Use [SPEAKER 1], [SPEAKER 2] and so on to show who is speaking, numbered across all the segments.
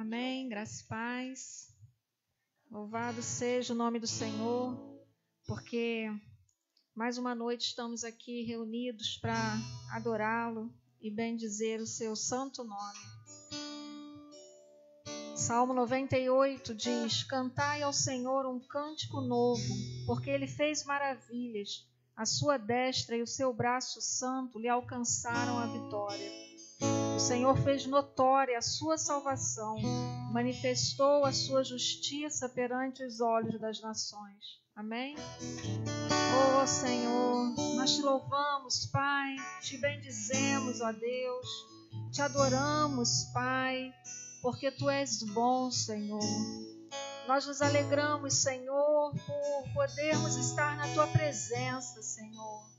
[SPEAKER 1] Amém, graça e paz. Louvado seja o nome do Senhor, porque mais uma noite estamos aqui reunidos para adorá-lo e bendizer o seu santo nome. Salmo 98 diz: Cantai ao Senhor um cântico novo, porque Ele fez maravilhas. A sua destra e o seu braço santo lhe alcançaram a vitória. O Senhor fez notória a sua salvação, manifestou a sua justiça perante os olhos das nações. Amém? Oh Senhor, nós te louvamos, Pai, te bendizemos, ó Deus, te adoramos, Pai, porque Tu és bom, Senhor. Nós nos alegramos, Senhor, por podermos estar na Tua presença, Senhor.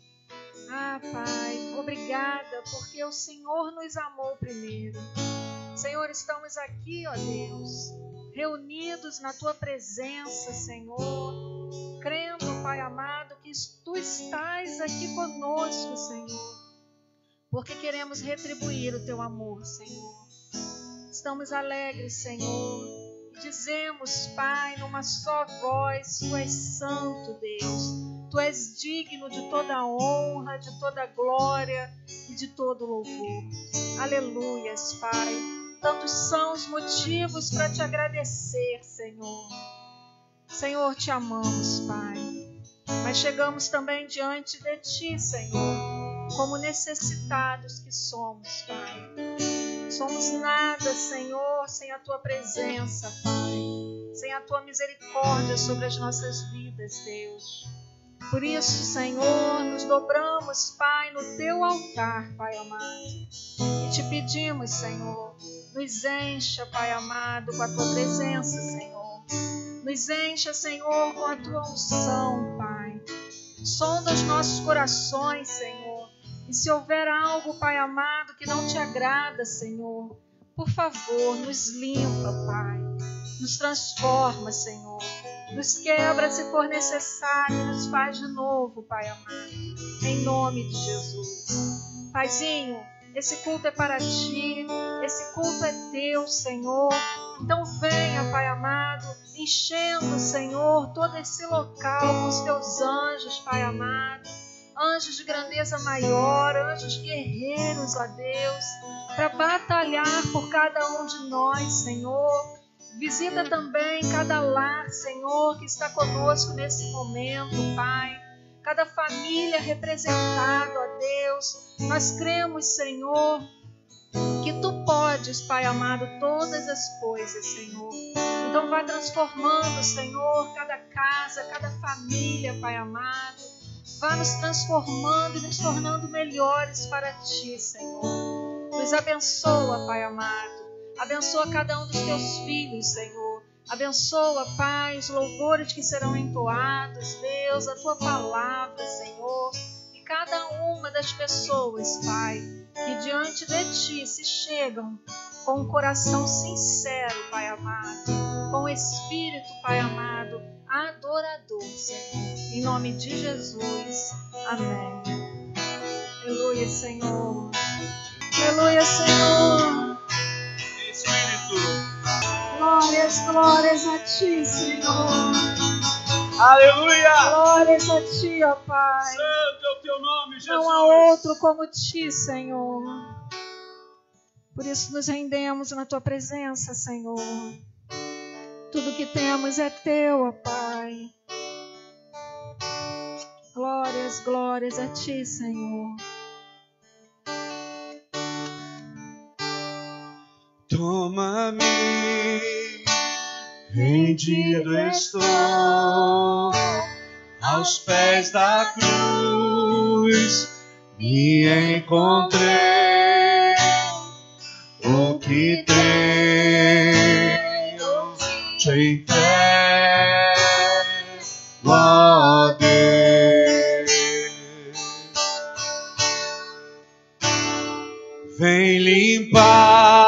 [SPEAKER 1] Ah, Pai, obrigada, porque o Senhor nos amou primeiro. Senhor, estamos aqui, ó Deus, reunidos na Tua presença, Senhor, crendo, Pai amado, que Tu estás aqui conosco, Senhor, porque queremos retribuir o Teu amor, Senhor. Estamos alegres, Senhor, e dizemos, Pai, numa só voz: Tu és santo, Deus. Tu és digno de toda honra, de toda glória e de todo louvor. Aleluias, Pai. Tantos são os motivos para te agradecer, Senhor. Senhor, te amamos, Pai. Mas chegamos também diante de Ti, Senhor, como necessitados que somos, Pai. Somos nada, Senhor, sem a Tua presença, Pai. Sem a Tua misericórdia sobre as nossas vidas, Deus. Por isso, Senhor, nos dobramos, Pai, no Teu altar, Pai amado. E te pedimos, Senhor, nos encha, Pai amado, com a Tua presença, Senhor. Nos encha, Senhor, com a Tua unção, Pai. Sonda os nossos corações, Senhor. E se houver algo, Pai amado, que não Te agrada, Senhor, por favor, nos limpa, Pai. Nos transforma, Senhor. Nos quebra se for necessário e nos faz de novo, Pai amado. Em nome de Jesus. Paizinho, esse culto é para Ti, esse culto é Teu, Senhor. Então venha, Pai amado, enchendo, Senhor, todo esse local com os Teus anjos, Pai amado. Anjos de grandeza maior, anjos guerreiros, ó Deus, para batalhar por cada um de nós, Senhor. Visita também cada lar, Senhor, que está conosco nesse momento, Pai. Cada família representada, ó Deus. Nós cremos, Senhor, que Tu podes, Pai amado, todas as coisas, Senhor. Então vá transformando, Senhor, cada casa, cada família, Pai amado. Vá nos transformando e nos tornando melhores para Ti, Senhor. Nos abençoa, Pai amado. Abençoa cada um dos Teus filhos, Senhor. Abençoa, Pai, os louvores que serão entoados, Deus, a Tua palavra, Senhor. E cada uma das pessoas, Pai, que diante de Ti se chegam com um coração sincero, Pai amado. Com o espírito, Pai amado, adorador, Senhor. Em nome de Jesus. Amém. Aleluia, Senhor. Aleluia, Senhor. Glórias, glórias a Ti, Senhor.
[SPEAKER 2] Aleluia!
[SPEAKER 1] Glórias a Ti, ó Pai.
[SPEAKER 2] Santo é o Teu nome, Jesus.
[SPEAKER 1] Não há outro como Ti, Senhor. Por isso nos rendemos na Tua presença, Senhor. Tudo que temos é Teu, ó Pai. Glórias, glórias a Ti, Senhor.
[SPEAKER 2] Toma-me, rendido estou aos pés da cruz, me encontrei, o que tenho te entrego, ó Deus. Vem limpar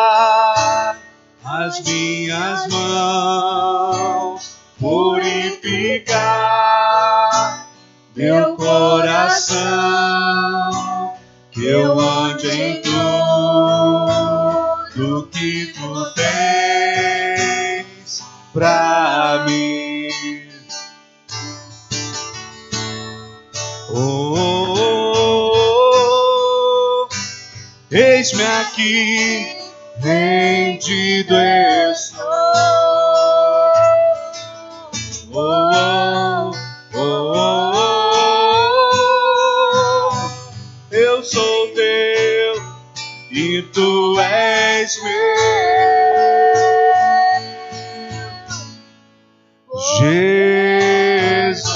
[SPEAKER 2] as minhas mãos, purificar meu coração, que eu ande em tudo que Tu tens pra mim. Oh, oh, oh, eis-me aqui, rendido estou. Oh, oh, oh, oh, eu sou teu e tu és meu. Jesus,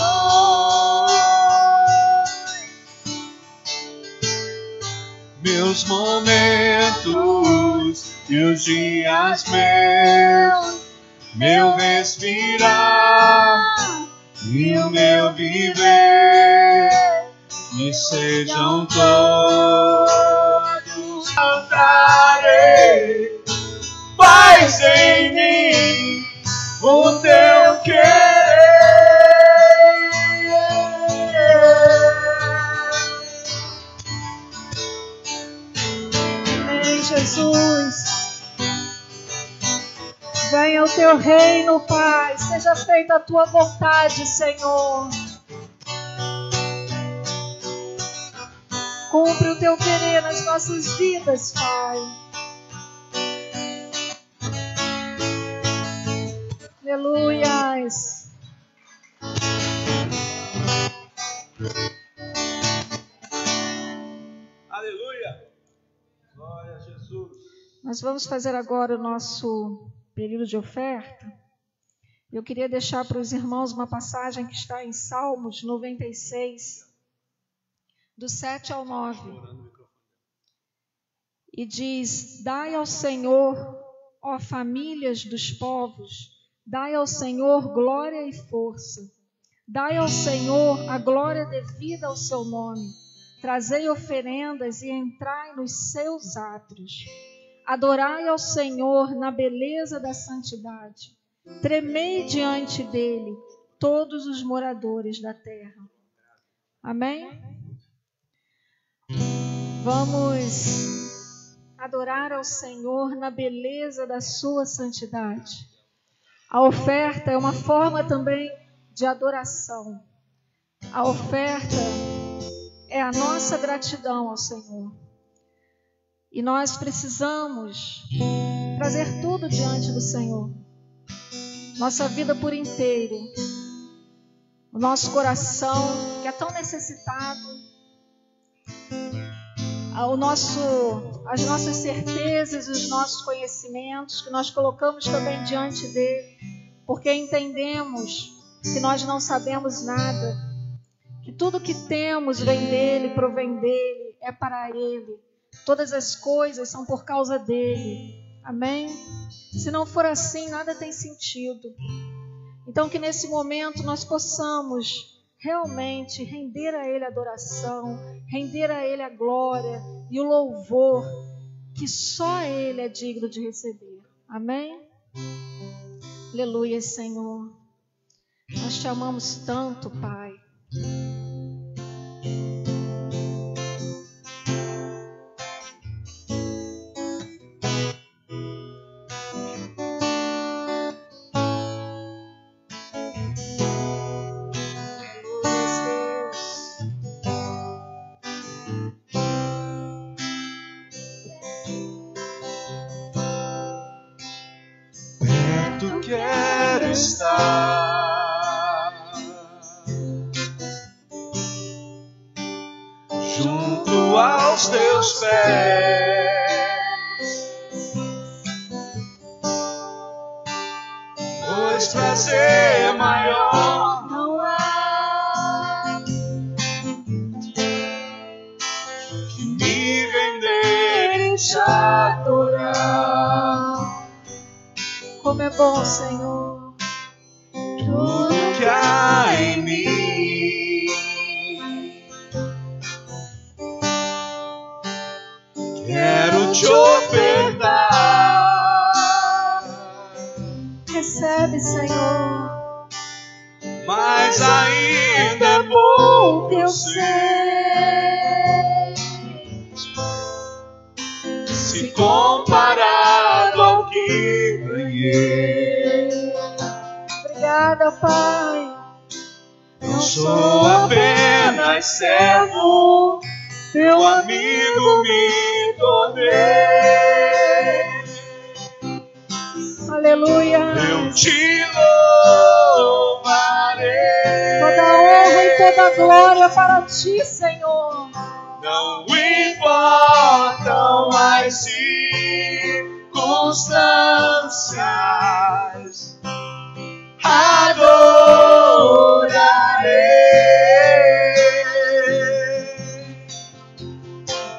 [SPEAKER 2] meus momentos e os dias meus, meu respirar e o meu viver, que sejam todos cantarei, faz em mim o teu querer.
[SPEAKER 1] Amém, Jesus. Venha o teu reino, Pai. Seja feita a tua vontade, Senhor. Cumpre o teu querer nas nossas vidas, Pai. Aleluias.
[SPEAKER 2] Aleluia. Glória a Jesus.
[SPEAKER 1] Nós vamos fazer agora o nosso período de oferta. Eu queria deixar para os irmãos uma passagem que está em Salmos 96, do 7 ao 9. E diz: dai ao Senhor, ó famílias dos povos, dai ao Senhor glória e força. Dai ao Senhor a glória devida ao seu nome. Trazei oferendas e entrai nos seus átrios. Adorai ao Senhor na beleza da santidade. Tremei diante dele todos os moradores da terra. Amém? Vamos adorar ao Senhor na beleza da sua santidade. A oferta é uma forma também de adoração. A oferta é a nossa gratidão ao Senhor. E nós precisamos trazer tudo diante do Senhor. Nossa vida por inteiro. O nosso coração, que é tão necessitado. As nossas certezas, os nossos conhecimentos, que nós colocamos também diante dele. Porque entendemos que nós não sabemos nada. Que tudo que temos vem dele, provém dele, é para ele. Todas as coisas são por causa dele. Amém? Se não for assim, nada tem sentido. Então que nesse momento nós possamos realmente render a ele a adoração, render a ele a glória e o louvor que só ele é digno de receber. Amém? Aleluia, Senhor. Nós te amamos tanto, Pai.
[SPEAKER 2] Quero estar junto aos teus pés, pois prazer maior não há que me render e te adorar.
[SPEAKER 1] Como é bom, Senhor,
[SPEAKER 2] tudo que há em mim. Quero te ofertar.
[SPEAKER 1] Recebe, Senhor.
[SPEAKER 2] Mas ainda é pouco,
[SPEAKER 1] eu
[SPEAKER 2] sei. Se comparado ao que ganhei.
[SPEAKER 1] obrigada, Pai.
[SPEAKER 2] Não sou apenas servo, teu amigo me tornei.
[SPEAKER 1] Aleluia.
[SPEAKER 2] Eu te louvarei.
[SPEAKER 1] Toda honra e toda glória para ti, Senhor.
[SPEAKER 2] Não importam as circunstâncias, adorarei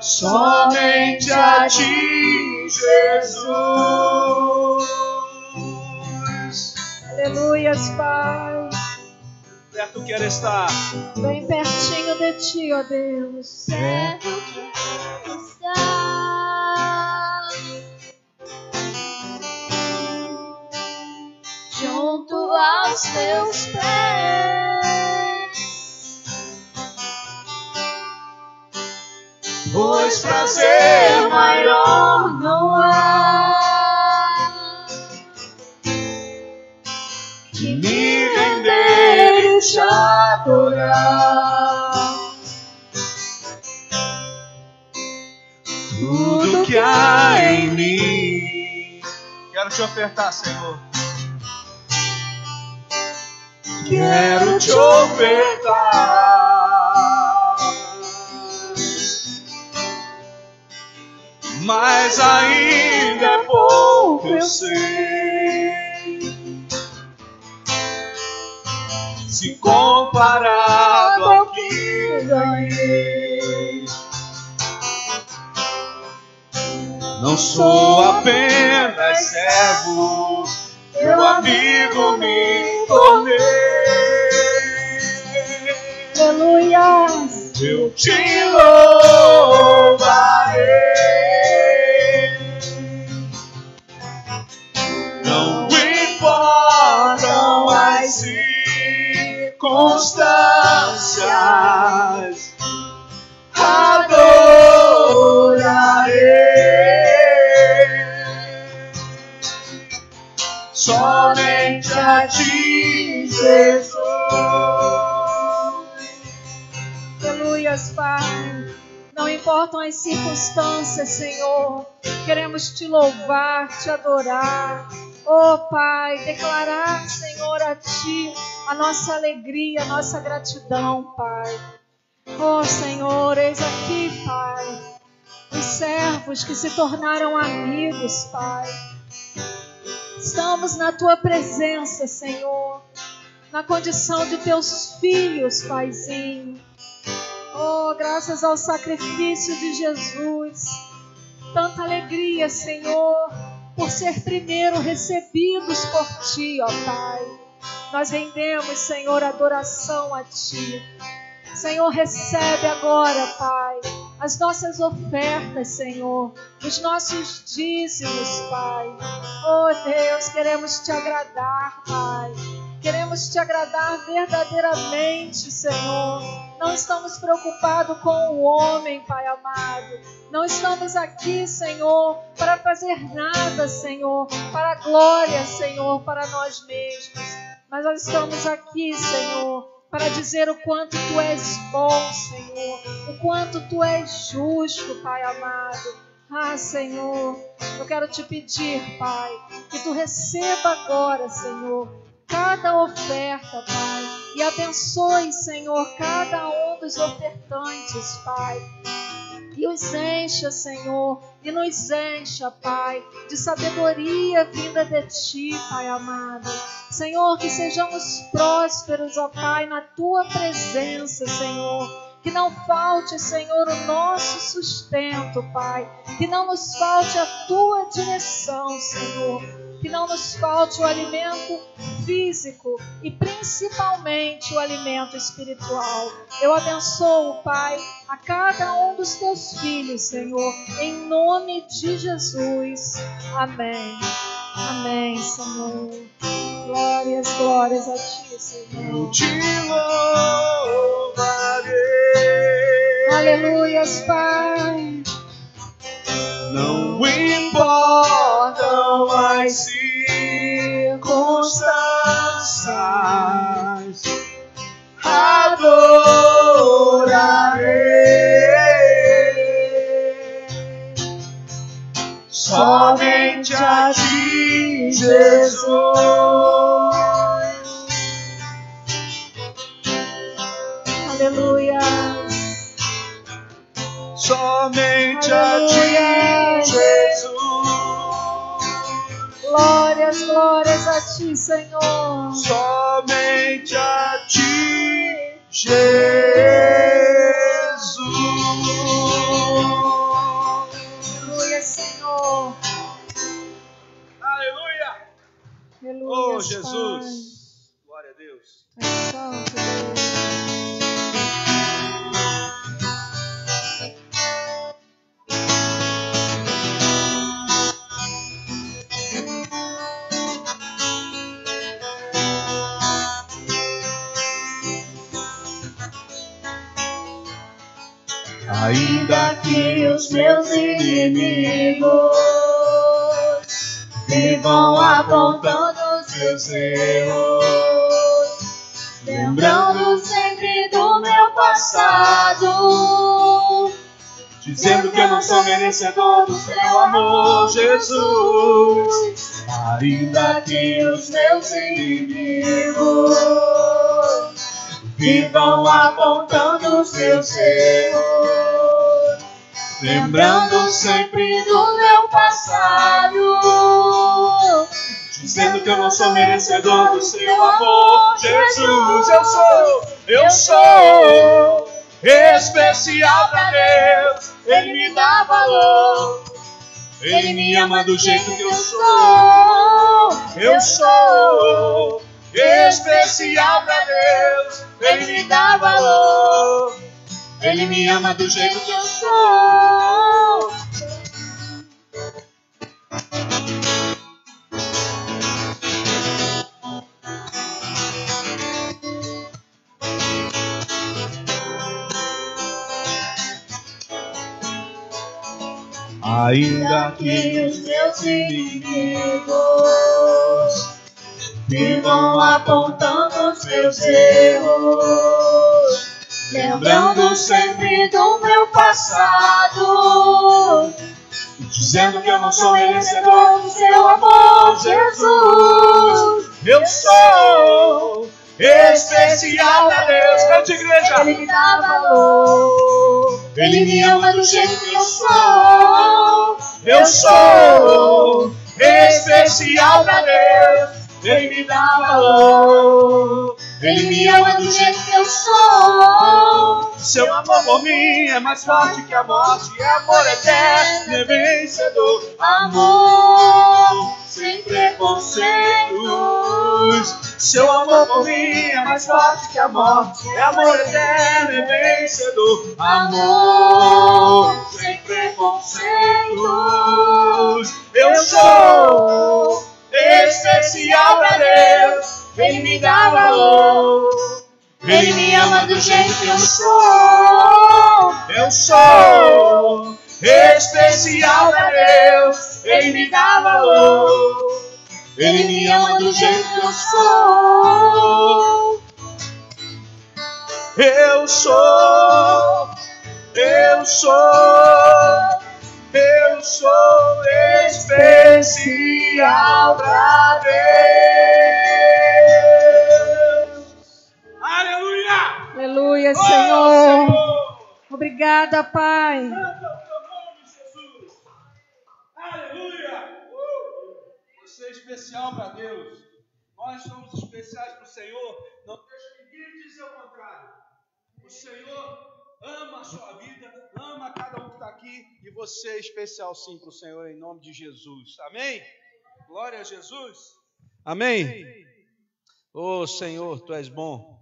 [SPEAKER 2] somente a ti, Jesus.
[SPEAKER 1] Aleluias, Pai.
[SPEAKER 2] Perto quero estar.
[SPEAKER 1] Bem pertinho de ti, ó Deus.
[SPEAKER 2] Perto
[SPEAKER 1] junto aos teus pés,
[SPEAKER 2] pois prazer maior
[SPEAKER 1] não há
[SPEAKER 2] que me render e te adorar. Tudo que há em mim, quero te ofertar, Senhor. Quero te ofertar, mas ainda é pouco, eu sei, se comparado ao que ganhei. Não sou apenas servo, teu amigo me tornei.
[SPEAKER 1] Aleluia.
[SPEAKER 2] Eu te louvarei. Não importam as circunstâncias, adorarei somente a ti, Jesus.
[SPEAKER 1] Aleluias, Pai. Não importam as circunstâncias, Senhor. Queremos te louvar, te adorar. Oh, Pai, declarar, Senhor, a ti a nossa alegria, a nossa gratidão, Pai. Oh, Senhor, eis aqui, Pai, os servos que se tornaram amigos, Pai. Estamos na tua presença, Senhor, na condição de teus filhos, Paizinho. Oh, graças ao sacrifício de Jesus, tanta alegria, Senhor, por ser primeiro recebidos por ti, ó Pai. Nós rendemos, Senhor, adoração a ti. Senhor, recebe agora, Pai, as nossas ofertas, Senhor, os nossos dízimos, Pai. Oh, Deus, queremos te agradar, Pai. Queremos te agradar verdadeiramente, Senhor. Não estamos preocupados com o homem, Pai amado. Não estamos aqui, Senhor, para fazer nada, Senhor, para a glória, Senhor, para nós mesmos. Mas nós estamos aqui, Senhor, para dizer o quanto tu és bom, Senhor, o quanto tu és justo, Pai amado. Ah, Senhor, eu quero te pedir, Pai, que tu receba agora, Senhor, cada oferta, Pai, e abençoe, Senhor, cada um dos ofertantes, Pai. E os encha, Senhor, e nos encha, Pai, de sabedoria vinda de Ti, Pai amado. Senhor, que sejamos prósperos, ó Pai, na Tua presença, Senhor. Que não falte, Senhor, o nosso sustento, Pai. Que não nos falte a Tua direção, Senhor. Que não nos falte o alimento físico e principalmente o alimento espiritual. Eu abençoo, Pai, a cada um dos Teus filhos, Senhor, em nome de Jesus. Amém. Amém, Senhor. Glórias, glórias a Ti, Senhor.
[SPEAKER 2] Eu te louvarei.
[SPEAKER 1] Aleluias, Pai.
[SPEAKER 2] Não importam as circunstâncias, alianças adorarei. Somente a ti, Jesus.
[SPEAKER 1] Aleluia.
[SPEAKER 2] Somente a ti, Jesus.
[SPEAKER 1] Glórias, glórias a ti, Senhor.
[SPEAKER 2] Somente a ti, Jesus.
[SPEAKER 1] Aleluia, Senhor.
[SPEAKER 2] Aleluia.
[SPEAKER 1] Aleluia,
[SPEAKER 2] Oh, Jesus. Glória a Deus.
[SPEAKER 1] Pai. É santo Deus.
[SPEAKER 2] Ainda que os meus inimigos vivam apontando os seus erros, lembrando sempre do meu passado, dizendo que eu não sou merecedor do seu amor, Jesus. Ainda que os meus inimigos vivam apontando os seus erros, lembrando sempre do meu passado, dizendo que eu não sou merecedor do seu amor, Jesus. Eu sou especial pra Deus. Ele me dá valor, Ele me ama do jeito que eu sou. Eu sou especial pra Deus. Ele me dá valor, Ele me ama do jeito que eu sou. Ainda que os meus inimigos vivam apontando os meus erros, lembrando sempre do meu passado, dizendo que eu não sou merecedor do seu amor, Jesus. Eu sou especial pra Deus. Cante, igreja.
[SPEAKER 1] Ele me dá valor.
[SPEAKER 2] Ele me ama do jeito que eu sou. Eu sou especial pra Deus. Ele me dá valor. Ele me ama do jeito que eu sou. Seu amor por mim é mais forte que a morte. É amor eterno, é vencedor. Amor sem preconceitos. Seu amor por mim é mais forte que a morte. É amor eterno, é vencedor. Amor sem preconceitos. Eu sou especial pra Deus. Ele me dá valor. Ele me ama do jeito que eu sou. Eu sou especial pra Deus. Ele me dá valor. Ele me ama do jeito que eu sou. Eu sou especial pra Deus. Aleluia!
[SPEAKER 1] Aleluia,
[SPEAKER 2] Oh,
[SPEAKER 1] Senhor.
[SPEAKER 2] Senhor!
[SPEAKER 1] Obrigada, Pai.
[SPEAKER 2] Canta o teu nome, Jesus. Aleluia! Você é especial para Deus. Nós somos especiais para o Senhor. Não deixa ninguém dizer o contrário. O Senhor ama a sua vida, ama cada um que está aqui. E você é especial sim para o Senhor, em nome de Jesus. Amém? Glória a Jesus. Amém? Ô Senhor, Tu és bom.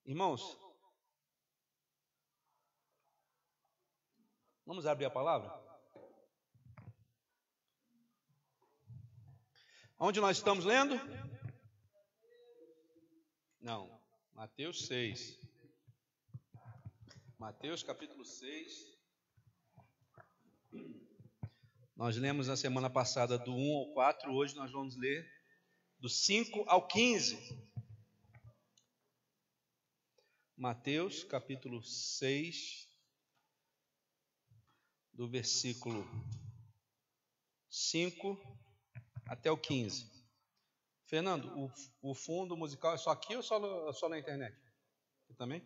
[SPEAKER 2] Irmãos, vamos abrir a palavra? Onde nós estamos lendo? Não, Mateus 6. Mateus capítulo 6. Nós lemos na semana passada do 1 ao 4, hoje nós vamos ler do 5 ao 15. Mateus, capítulo 6, do versículo 5 até o 15. Fernando, o fundo musical é só aqui ou só na internet? Aqui também?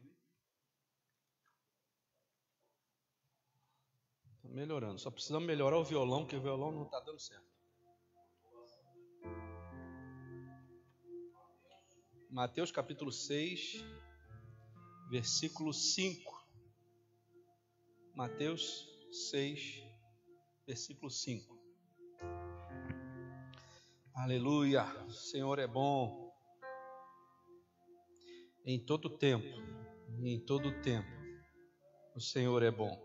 [SPEAKER 2] Está melhorando. Só precisamos melhorar o violão, porque o violão não está dando certo. Mateus capítulo 6, versículo 5. Mateus 6, versículo 5. Aleluia, o Senhor é bom. Em todo tempo, o Senhor é bom.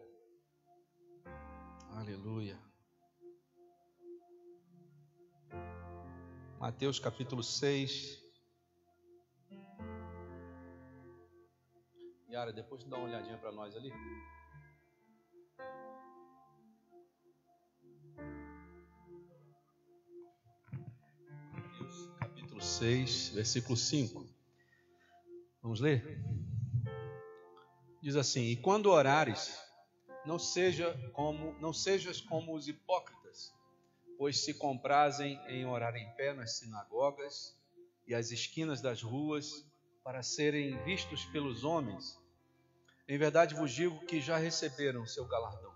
[SPEAKER 2] Aleluia. Mateus capítulo 6. Yara, depois dá uma olhadinha para nós ali. Mateus capítulo 6, versículo 5. Vamos ler? Diz assim: e quando orares, não sejas como os hipócritas, pois se comprazem em orar em pé nas sinagogas e às esquinas das ruas, para serem vistos pelos homens. Em verdade vos digo que já receberam o seu galardão.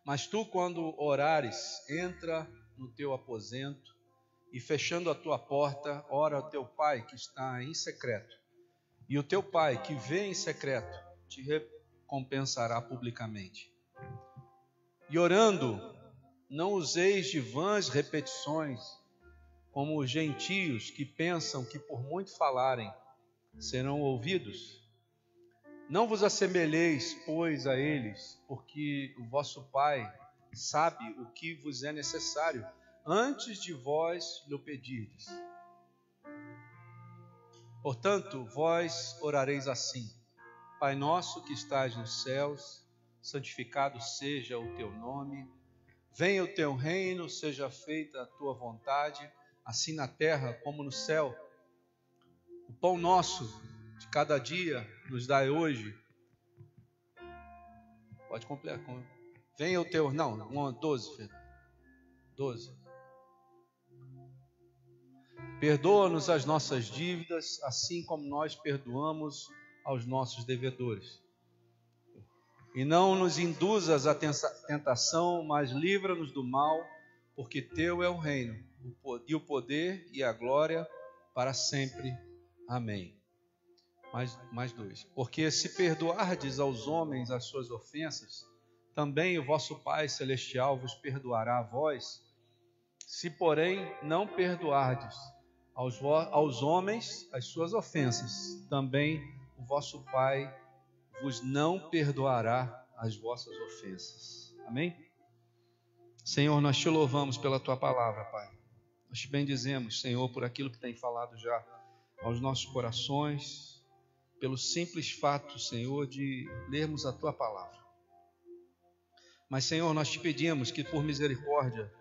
[SPEAKER 2] Mas tu, quando orares, entra no teu aposento e, fechando a tua porta, ora ao teu Pai que está em secreto. E o teu Pai que vê em secreto te recompensará publicamente. E orando, não useis de vãs repetições, como os gentios que pensam que por muito falarem serão ouvidos. Não vos assemelheis, pois, a eles, porque o vosso Pai sabe o que vos é necessário, antes de vós lhe pedirdes. Portanto, vós orareis assim: Pai nosso que estás nos céus, santificado seja o teu nome. Venha o teu reino, seja feita a tua vontade, assim na terra como no céu. O pão nosso de cada dia nos dai hoje. Pode completar. Venha o teu... Não, 12, Fernando. 12. Perdoa-nos as nossas dívidas, assim como nós perdoamos aos nossos devedores. E não nos induzas à tentação, mas livra-nos do mal, porque teu é o reino, e o poder e a glória para sempre. Amém. Mais 2. Porque se perdoardes aos homens as suas ofensas, também o vosso Pai Celestial vos perdoará a vós. Se, porém, não perdoardes aos homens as suas ofensas, também o vosso Pai vos não perdoará as vossas ofensas. Amém? Senhor, nós te louvamos pela tua palavra, Pai. Nós te bendizemos, Senhor, por aquilo que tem falado já aos nossos corações, pelo simples fato, Senhor, de lermos a tua palavra. Mas, Senhor, nós te pedimos que por misericórdia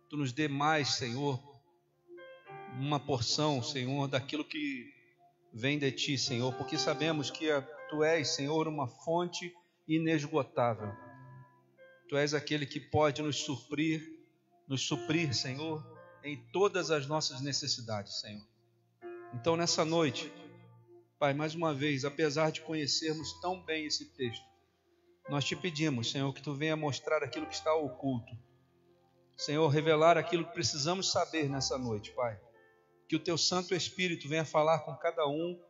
[SPEAKER 2] tu nos dê mais, Senhor, uma porção, Senhor, daquilo que vem de ti, Senhor, porque sabemos que tu és, Senhor, uma fonte inesgotável. Tu és aquele que pode nos suprir, Senhor, em todas as nossas necessidades, Senhor. Então, nessa noite, Pai, mais uma vez, apesar de conhecermos tão bem esse texto, nós te pedimos, Senhor, que tu venha mostrar aquilo que está oculto. Senhor, revelar aquilo que precisamos saber nessa noite, Pai. Que o teu Santo Espírito venha falar com cada um,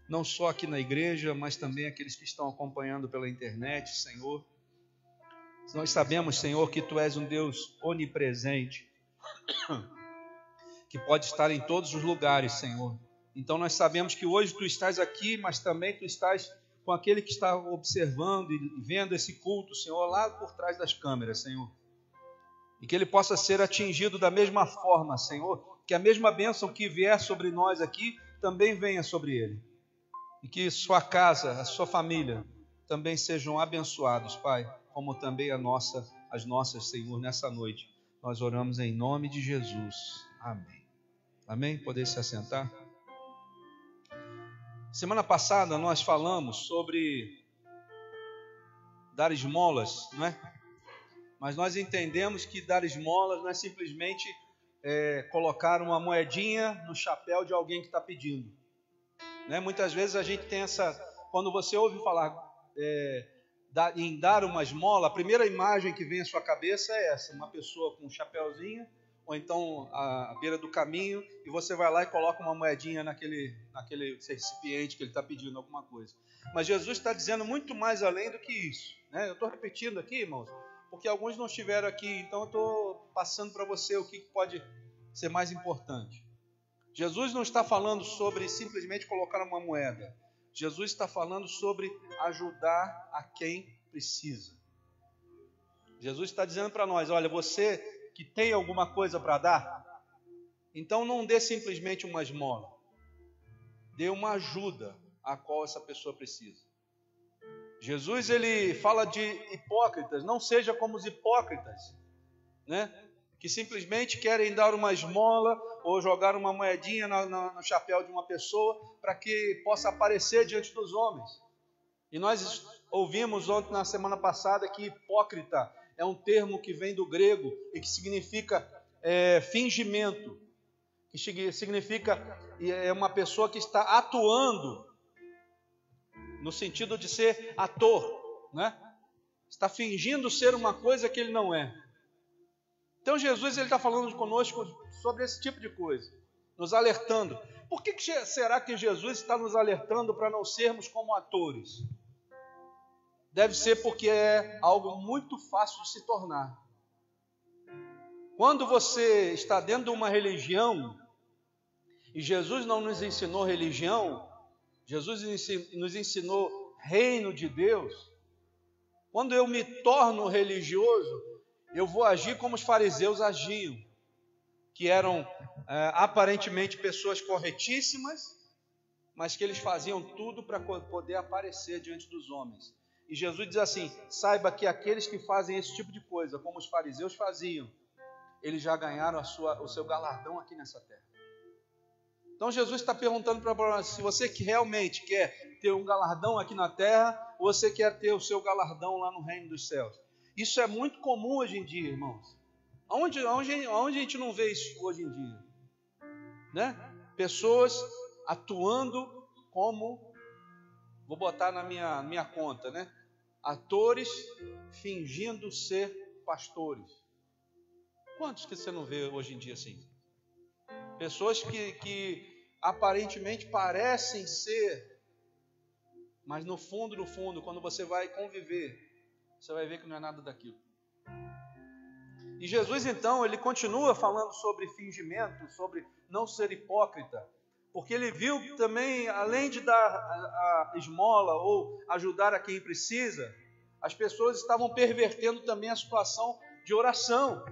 [SPEAKER 2] não só aqui na igreja, mas também aqueles que estão acompanhando pela internet, Senhor. Nós sabemos, Senhor, que tu és um Deus onipresente, que pode estar em todos os lugares, Senhor. Então nós sabemos que hoje tu estás aqui, mas também tu estás com aquele que está observando e vendo esse culto, Senhor, lá por trás das câmeras, Senhor. E que ele possa ser atingido da mesma forma, Senhor, que a mesma bênção que vier sobre nós aqui, também venha sobre ele. E que sua casa, a sua família, também sejam abençoados, Pai, como também as nossas, Senhor, nessa noite. Nós oramos em nome de Jesus. Amém. Amém? Poder se assentar? Semana passada nós falamos sobre dar esmolas, não é? Mas nós entendemos que dar esmolas não é simplesmente colocar uma moedinha no chapéu de alguém que está pedindo. Né? Muitas vezes a gente tem essa... Quando você ouve falar em dar uma esmola, a primeira imagem que vem à sua cabeça é essa, uma pessoa com um chapéuzinho, ou então à beira do caminho, e você vai lá e coloca uma moedinha naquele recipiente que ele está pedindo alguma coisa. Mas Jesus está dizendo muito mais além do que isso. Né? Eu estou repetindo aqui, irmãos, porque alguns não estiveram aqui, então eu estou passando para você o que pode ser mais importante. Jesus não está falando sobre simplesmente colocar uma moeda. Jesus está falando sobre ajudar a quem precisa. Jesus está dizendo para nós, olha, você que tem alguma coisa para dar, então não dê simplesmente uma esmola. Dê uma ajuda a qual essa pessoa precisa. Jesus, ele fala de hipócritas, não seja como os hipócritas, né? Que simplesmente querem dar uma esmola ou jogar uma moedinha no chapéu de uma pessoa para que possa aparecer diante dos homens. E nós ouvimos ontem, na semana passada, que hipócrita é um termo que vem do grego e que significa fingimento, que significa uma pessoa que está atuando, no sentido de ser ator, né? Está fingindo ser uma coisa que ele não é. Então Jesus está falando conosco sobre esse tipo de coisa, nos alertando. Por que será que Jesus está nos alertando para não sermos como atores? Deve ser porque é algo muito fácil de se tornar. Quando você está dentro de uma religião, e Jesus não nos ensinou religião, Jesus nos ensinou reino de Deus. Quando eu me torno religioso, eu vou agir como os fariseus agiam, que eram aparentemente pessoas corretíssimas, mas que eles faziam tudo para poder aparecer diante dos homens. E Jesus diz assim, saiba que aqueles que fazem esse tipo de coisa, como os fariseus faziam, eles já ganharam o seu galardão aqui nessa terra. Então Jesus está perguntando para nós, se você que realmente quer ter um galardão aqui na terra, ou você quer ter o seu galardão lá no reino dos céus. Isso é muito comum hoje em dia, irmãos. Onde a gente não vê isso hoje em dia? Né? Pessoas atuando como, vou botar na minha conta, né? Atores fingindo ser pastores. Quantos que você não vê hoje em dia assim? Pessoas que aparentemente parecem ser, mas no fundo, quando você vai conviver, você vai ver que não é nada daquilo. E Jesus, então, ele continua falando sobre fingimento, sobre não ser hipócrita, porque ele viu também, além de dar a esmola ou ajudar a quem precisa, as pessoas estavam pervertendo também a situação de oração.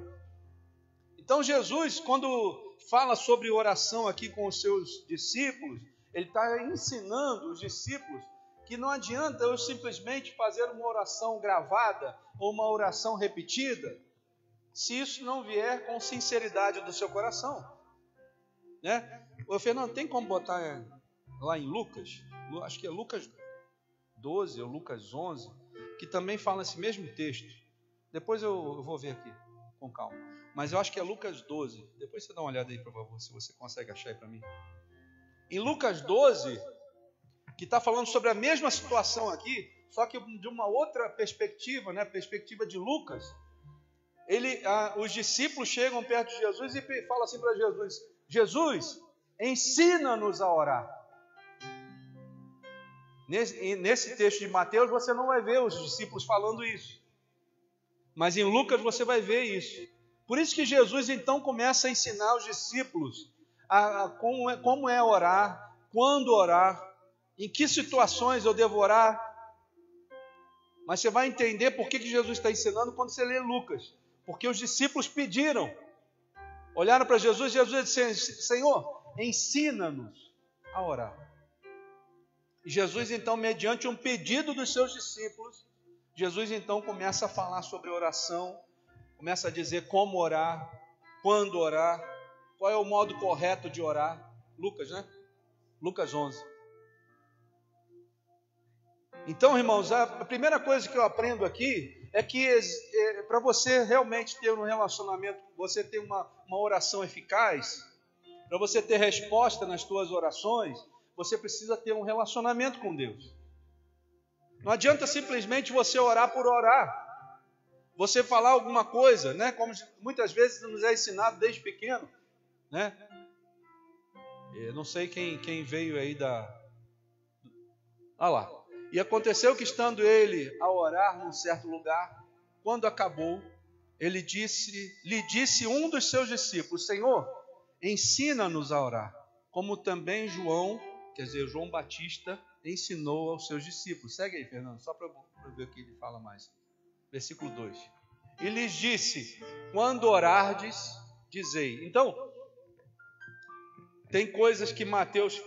[SPEAKER 2] Então Jesus, quando fala sobre oração aqui com os seus discípulos, ele está ensinando os discípulos que não adianta eu simplesmente fazer uma oração gravada ou uma oração repetida, se isso não vier com sinceridade do seu coração. Né? Ô Fernando, tem como botar lá em Lucas? Acho que é Lucas 12 ou Lucas 11, que também fala esse mesmo texto. Depois eu vou ver aqui, com calma. Mas eu acho que é Lucas 12. Depois você dá uma olhada aí, por favor, se você consegue achar aí para mim. Em Lucas 12, que está falando sobre a mesma situação aqui, só que de uma outra perspectiva, né? Perspectiva de Lucas. Os discípulos chegam perto de Jesus e falam assim para Jesus, Jesus, ensina-nos a orar. Nesse texto de Mateus você não vai ver os discípulos falando isso. Mas em Lucas você vai ver isso. Por isso que Jesus então começa a ensinar os discípulos como é orar, quando orar, em que situações eu devo orar. Mas você vai entender por que Jesus está ensinando quando você lê Lucas. Porque os discípulos pediram, olharam para Jesus e Jesus disse, Senhor, ensina-nos a orar. E Jesus então, mediante um pedido dos seus discípulos, Jesus então começa a falar sobre oração, começa a dizer como orar, quando orar, qual é o modo correto de orar? Lucas, né? Lucas 11. Então, irmãos, a primeira coisa que eu aprendo aqui é que para você realmente ter um relacionamento, você ter uma oração eficaz, para você ter resposta nas suas orações, você precisa ter um relacionamento com Deus. Não adianta simplesmente você orar por orar. Você falar alguma coisa, né? Como muitas vezes nos é ensinado desde pequeno, né? Eu não sei quem veio aí da... Ah lá. E aconteceu que, estando ele a orar num certo lugar, quando acabou, lhe disse um dos seus discípulos: Senhor, ensina-nos a orar, como também João Batista, ensinou aos seus discípulos. Segue aí, Fernando, só para ver o que ele fala mais. Versículo 2. E lhes disse: quando orardes, dizei. Então, tem coisas que Mateus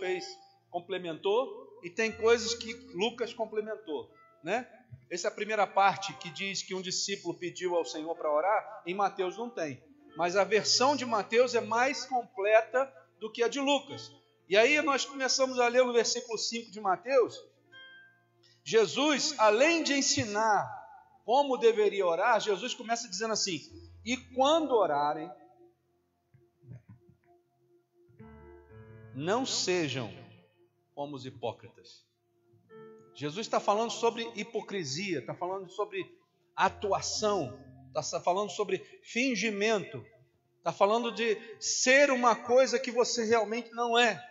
[SPEAKER 2] complementou, e tem coisas que Lucas complementou, né? Essa é a primeira parte que diz que um discípulo pediu ao Senhor para orar, em Mateus não tem. Mas a versão de Mateus é mais completa do que a de Lucas. E aí nós começamos a ler no versículo 5 de Mateus. Jesus, além de ensinar como deveria orar, Jesus começa dizendo assim: e quando orarem, não sejam como os hipócritas. Jesus está falando sobre hipocrisia, está falando sobre atuação, está falando sobre fingimento, está falando de ser uma coisa que você realmente não é.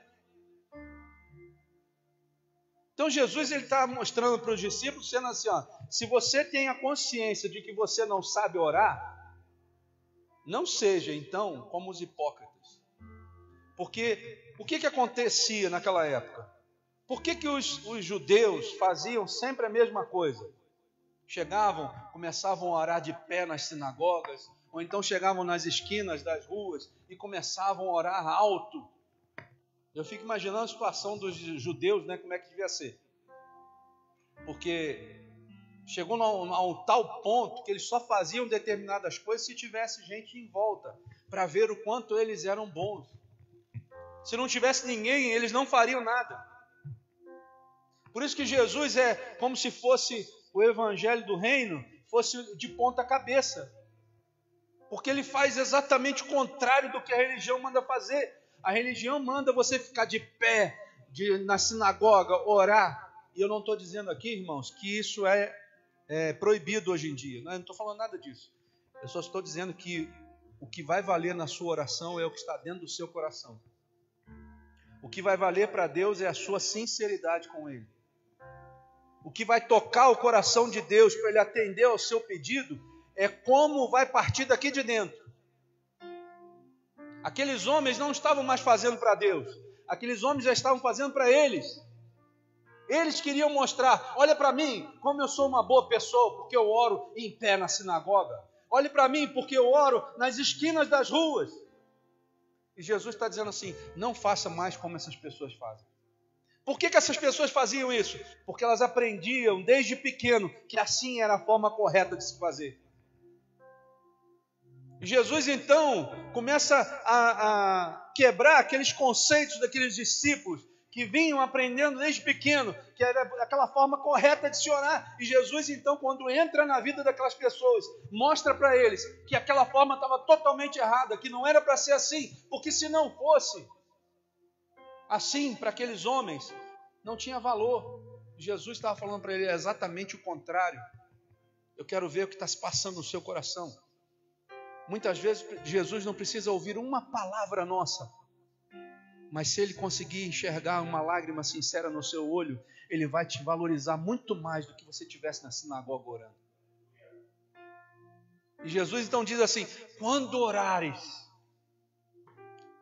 [SPEAKER 2] Então Jesus está mostrando para os discípulos, sendo assim, ó, se você tem a consciência de que você não sabe orar, não seja então como os hipócritas. Porque o que acontecia naquela época? Por que os judeus faziam sempre a mesma coisa? Chegavam, começavam a orar de pé nas sinagogas, ou então chegavam nas esquinas das ruas e começavam a orar alto. Eu fico imaginando a situação dos judeus, né, como é que devia ser. Porque chegou a um tal ponto que eles só faziam determinadas coisas se tivesse gente em volta, para ver o quanto eles eram bons. Se não tivesse ninguém, eles não fariam nada. Por isso que Jesus é como se fosse o evangelho do reino, fosse de ponta cabeça. Porque ele faz exatamente o contrário do que a religião manda fazer. A religião manda você ficar de pé na sinagoga, orar. E eu não estou dizendo aqui, irmãos, que isso é proibido hoje em dia. Eu não estou falando nada disso. Eu só estou dizendo que o que vai valer na sua oração é o que está dentro do seu coração. O que vai valer para Deus é a sua sinceridade com Ele. O que vai tocar o coração de Deus para Ele atender ao seu pedido é como vai partir daqui de dentro. Aqueles homens não estavam mais fazendo para Deus. Aqueles homens já estavam fazendo para eles. Eles queriam mostrar: olha para mim como eu sou uma boa pessoa, porque eu oro em pé na sinagoga. Olhe para mim porque eu oro nas esquinas das ruas. E Jesus está dizendo assim: não faça mais como essas pessoas fazem. Por que essas pessoas faziam isso? Porque elas aprendiam desde pequeno que assim era a forma correta de se fazer. E Jesus então começa a quebrar aqueles conceitos daqueles discípulos que vinham aprendendo desde pequeno, que era aquela forma correta de se orar. E Jesus então, quando entra na vida daquelas pessoas, mostra para eles que aquela forma estava totalmente errada, que não era para ser assim, porque se não fosse assim para aqueles homens, não tinha valor. Jesus estava falando para ele exatamente o contrário. Eu quero ver o que está se passando no seu coração. Muitas vezes Jesus não precisa ouvir uma palavra nossa, mas se ele conseguir enxergar uma lágrima sincera no seu olho, ele vai te valorizar muito mais do que você estivesse na sinagoga orando. E Jesus então diz assim: quando orares.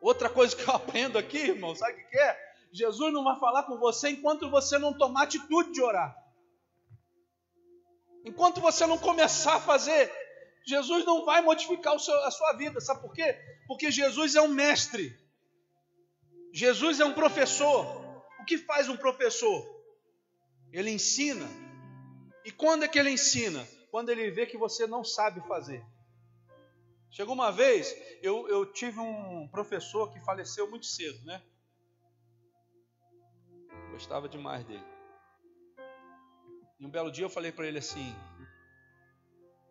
[SPEAKER 2] Outra coisa que eu aprendo aqui, irmão, sabe o que é? Jesus não vai falar com você enquanto você não tomar atitude de orar. Enquanto você não começar a fazer, Jesus não vai modificar a sua vida. Sabe por quê? Porque Jesus é um mestre. Jesus é um professor. O que faz um professor? Ele ensina. E quando é que ele ensina? Quando ele vê que você não sabe fazer. Chegou uma vez, eu tive um professor que faleceu muito cedo, né? Gostava demais dele. E um belo dia eu falei para ele assim: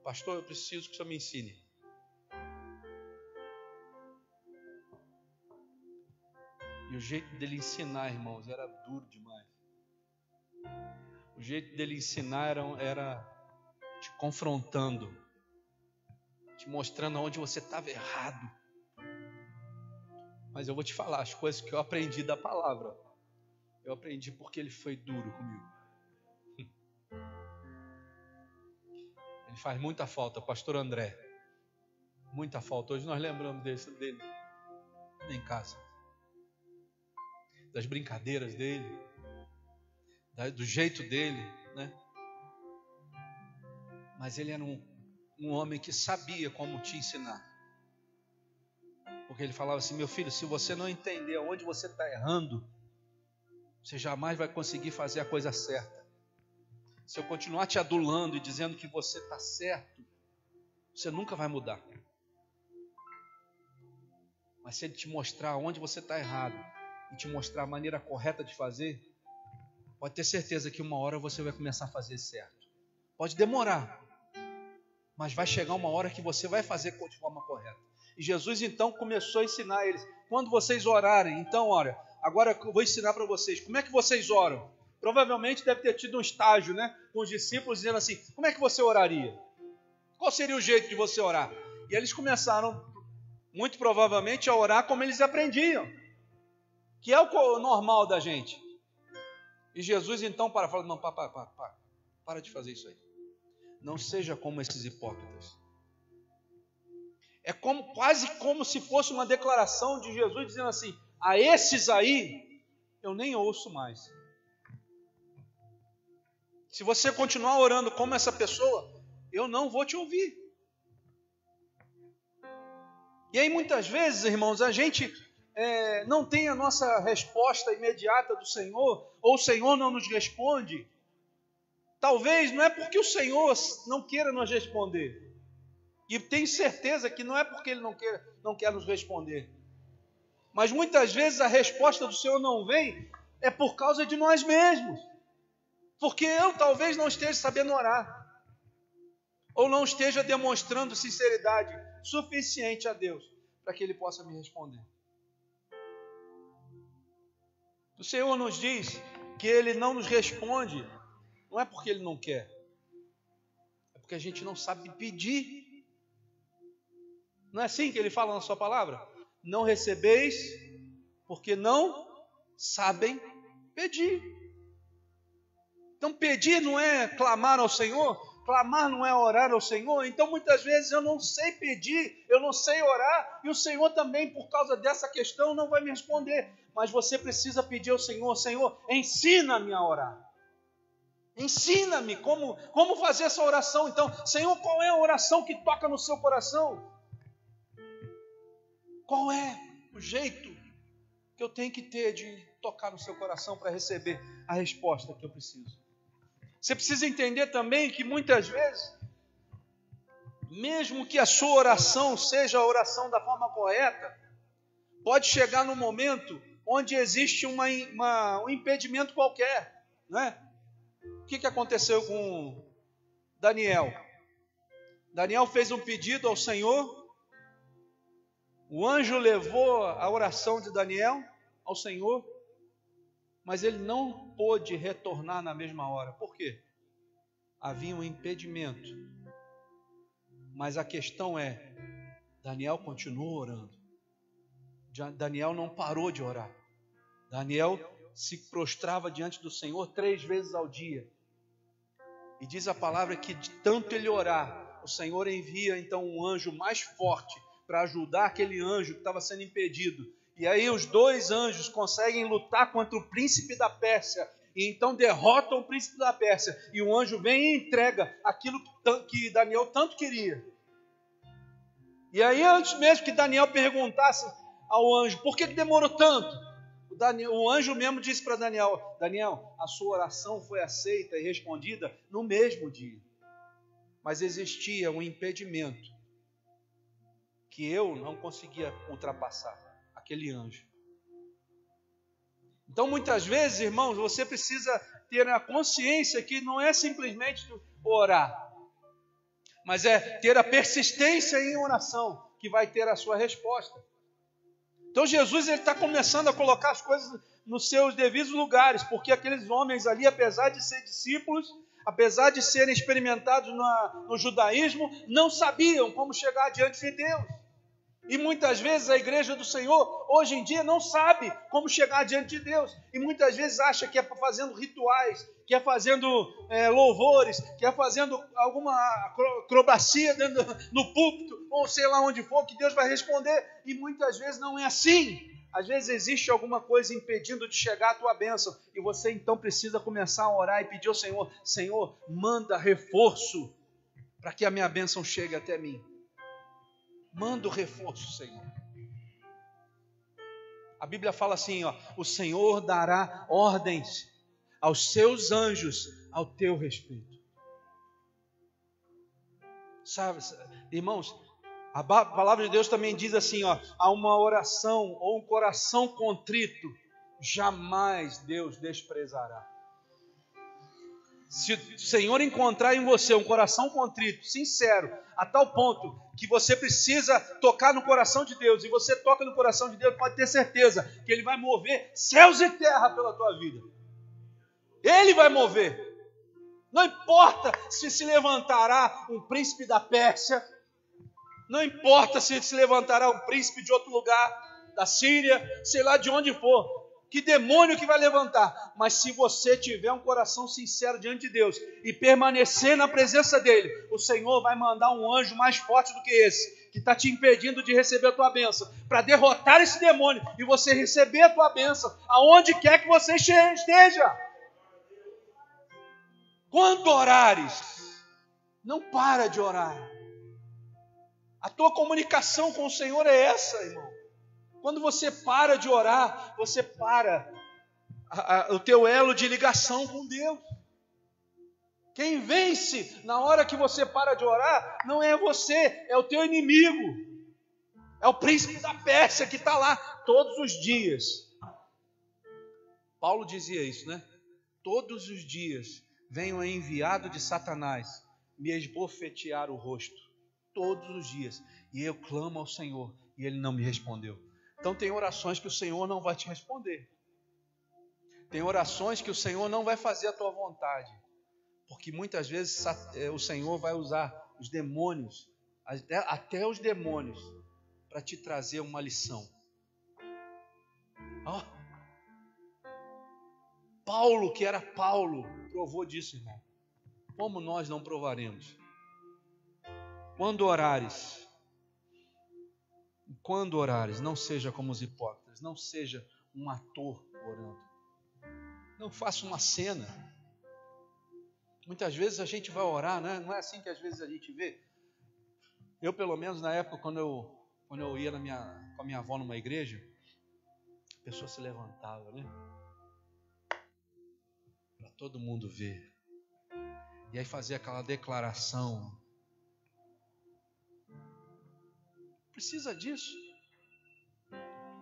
[SPEAKER 2] pastor, eu preciso que o senhor me ensine. E o jeito dele ensinar, irmãos, era duro demais. O jeito dele ensinar era te confrontando, te mostrando onde você estava errado. Mas eu vou te falar, as coisas que eu aprendi da palavra, eu aprendi porque ele foi duro comigo. Ele faz muita falta, pastor André. Muita falta. Hoje nós lembramos dele em casa. Das brincadeiras dele, do jeito dele, né? Mas ele era um homem que sabia como te ensinar. Porque ele falava assim: meu filho, se você não entender onde você está errando, você jamais vai conseguir fazer a coisa certa. Se eu continuar te adulando e dizendo que você está certo, você nunca vai mudar. Mas se ele te mostrar onde você está errado e te mostrar a maneira correta de fazer, pode ter certeza que uma hora você vai começar a fazer certo. Pode demorar, mas vai chegar uma hora que você vai fazer de forma correta. E Jesus então começou a ensinar eles: quando vocês orarem, então olha, agora eu vou ensinar para vocês, como é que vocês oram? Provavelmente deve ter tido um estágio, né, com os discípulos dizendo assim: como é que você oraria? Qual seria o jeito de você orar? E eles começaram, muito provavelmente, a orar como eles aprendiam, que é o normal da gente. E Jesus então fala: não, para de fazer isso aí. Não seja como esses hipócritas. É quase como se fosse uma declaração de Jesus dizendo assim: a esses aí eu nem ouço mais. Se você continuar orando como essa pessoa, eu não vou te ouvir. E aí muitas vezes, irmãos, a gente não tem a nossa resposta imediata do Senhor, ou o Senhor não nos responde. Talvez não é porque o Senhor não queira nos responder. E tenho certeza que não é porque Ele não quer nos responder. Mas muitas vezes a resposta do Senhor não vem, é por causa de nós mesmos. Porque eu talvez não esteja sabendo orar. Ou não esteja demonstrando sinceridade suficiente a Deus para que Ele possa me responder. O Senhor nos diz que Ele não nos responde, não é porque Ele não quer, é porque a gente não sabe pedir. Não é assim que Ele fala na sua palavra? Não recebeis porque não sabem pedir. Então pedir não é clamar ao Senhor, clamar não é orar ao Senhor. Então muitas vezes eu não sei pedir, eu não sei orar, e o Senhor também, por causa dessa questão, não vai me responder. Mas você precisa pedir ao Senhor: Senhor, ensina-me a orar. Ensina-me como fazer essa oração. Então, Senhor, qual é a oração que toca no seu coração? Qual é o jeito que eu tenho que ter de tocar no seu coração para receber a resposta que eu preciso? Você precisa entender também que muitas vezes, mesmo que a sua oração seja a oração da forma correta, pode chegar num momento onde existe um impedimento qualquer, não é? O que aconteceu com Daniel? Daniel fez um pedido ao Senhor, o anjo levou a oração de Daniel ao Senhor, mas ele não pôde retornar na mesma hora. Por quê? Havia um impedimento. Mas a questão é, Daniel continuou orando. Daniel não parou de orar. Daniel se prostrava diante do Senhor 3 vezes ao dia. E diz a palavra que de tanto ele orar, o Senhor envia então um anjo mais forte para ajudar aquele anjo que estava sendo impedido. E aí os 2 anjos conseguem lutar contra o príncipe da Pérsia, e então derrotam o príncipe da Pérsia, e o anjo vem e entrega aquilo que Daniel tanto queria. E aí, antes mesmo que Daniel perguntasse ao anjo: por que demorou tanto? O anjo mesmo disse para Daniel: Daniel, a sua oração foi aceita e respondida no mesmo dia. Mas existia um impedimento. que eu não conseguia ultrapassar, aquele anjo. Então, muitas vezes, irmãos, você precisa ter a consciência que não é simplesmente orar, mas é ter a persistência em oração que vai ter a sua resposta. Então, Jesus está começando a colocar as coisas nos seus devidos lugares, porque aqueles homens ali, apesar de ser discípulos, apesar de serem experimentados no judaísmo, não sabiam como chegar diante de Deus. E muitas vezes a igreja do Senhor, hoje em dia, não sabe como chegar diante de Deus. E muitas vezes acha que é fazendo rituais, que é fazendo louvores, que é fazendo alguma acrobacia no púlpito, ou sei lá onde for, que Deus vai responder. E muitas vezes não é assim. Às vezes existe alguma coisa impedindo de chegar a tua bênção. E você então precisa começar a orar e pedir ao Senhor: Senhor, manda reforço para que a minha bênção chegue até mim. Manda o reforço, Senhor. A Bíblia fala assim, ó: o Senhor dará ordens aos seus anjos ao teu respeito. Sabe, irmãos, a palavra de Deus também diz assim, ó: há uma oração ou um coração contrito, jamais Deus desprezará. Se o Senhor encontrar em você um coração contrito, sincero, a tal ponto que você precisa tocar no coração de Deus, e você toca no coração de Deus, pode ter certeza que Ele vai mover céus e terra pela tua vida. Ele vai mover. Não importa se levantará um príncipe da Pérsia, não importa se levantará um príncipe de outro lugar, da Síria, sei lá de onde for. Que demônio que vai levantar? Mas se você tiver um coração sincero diante de Deus e permanecer na presença dEle, o Senhor vai mandar um anjo mais forte do que esse, que está te impedindo de receber a tua bênção, para derrotar esse demônio e você receber a tua bênção, aonde quer que você esteja. Quando orares, não para de orar. A tua comunicação com o Senhor é essa, irmão. Quando você para de orar, você para o teu elo de ligação com Deus. Quem vence na hora que você para de orar não é você, é o teu inimigo. É o príncipe da Pérsia que está lá todos os dias. Paulo dizia isso, né? Todos os dias vem o enviado de Satanás me esbofetear o rosto. Todos os dias. E eu clamo ao Senhor e Ele não me respondeu. Então tem orações que o Senhor não vai te responder. Tem orações que o Senhor não vai fazer a tua vontade. Porque muitas vezes o Senhor vai usar os demônios, até os demônios, para te trazer uma lição. Oh. Paulo, que era Paulo, provou disso, irmão. Como nós não provaremos? Quando orares, não seja como os hipócritas, não seja um ator orando. Não faça uma cena. Muitas vezes a gente vai orar, né? Não é assim que às vezes a gente vê. Eu, pelo menos na época, quando eu ia com a minha avó numa igreja, a pessoa se levantava, né? Para todo mundo ver. E aí fazia aquela declaração. Precisa disso.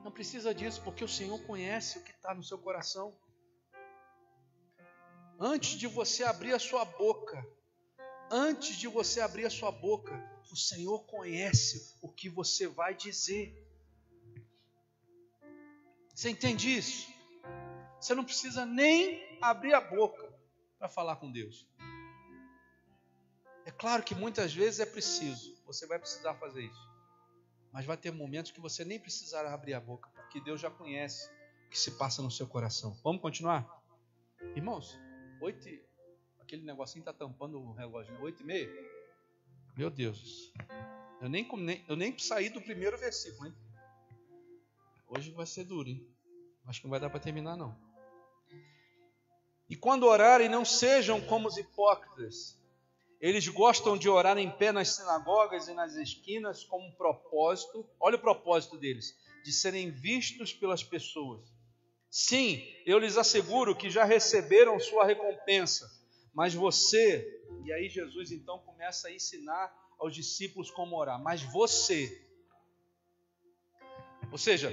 [SPEAKER 2] Não precisa disso, porque o Senhor conhece o que está no seu coração. Antes de você abrir a sua boca, o Senhor conhece o que você vai dizer. Você entende isso? Você não precisa nem abrir a boca para falar com Deus. É claro que muitas vezes é preciso, você vai precisar fazer isso. Mas vai ter momentos que você nem precisará abrir a boca, porque Deus já conhece o que se passa no seu coração. Vamos continuar? Irmãos, aquele negocinho está tampando o relógio, 8h30? Meu Deus, eu nem saí do primeiro versículo, hein? Hoje vai ser duro, hein? Acho que não vai dar para terminar, não. E quando orarem, não sejam como os hipócritas. Eles gostam de orar em pé nas sinagogas e nas esquinas com um propósito, olha o propósito deles, de serem vistos pelas pessoas. Sim, eu lhes asseguro que já receberam sua recompensa, mas você, e aí Jesus então começa a ensinar aos discípulos como orar, mas você Ou seja,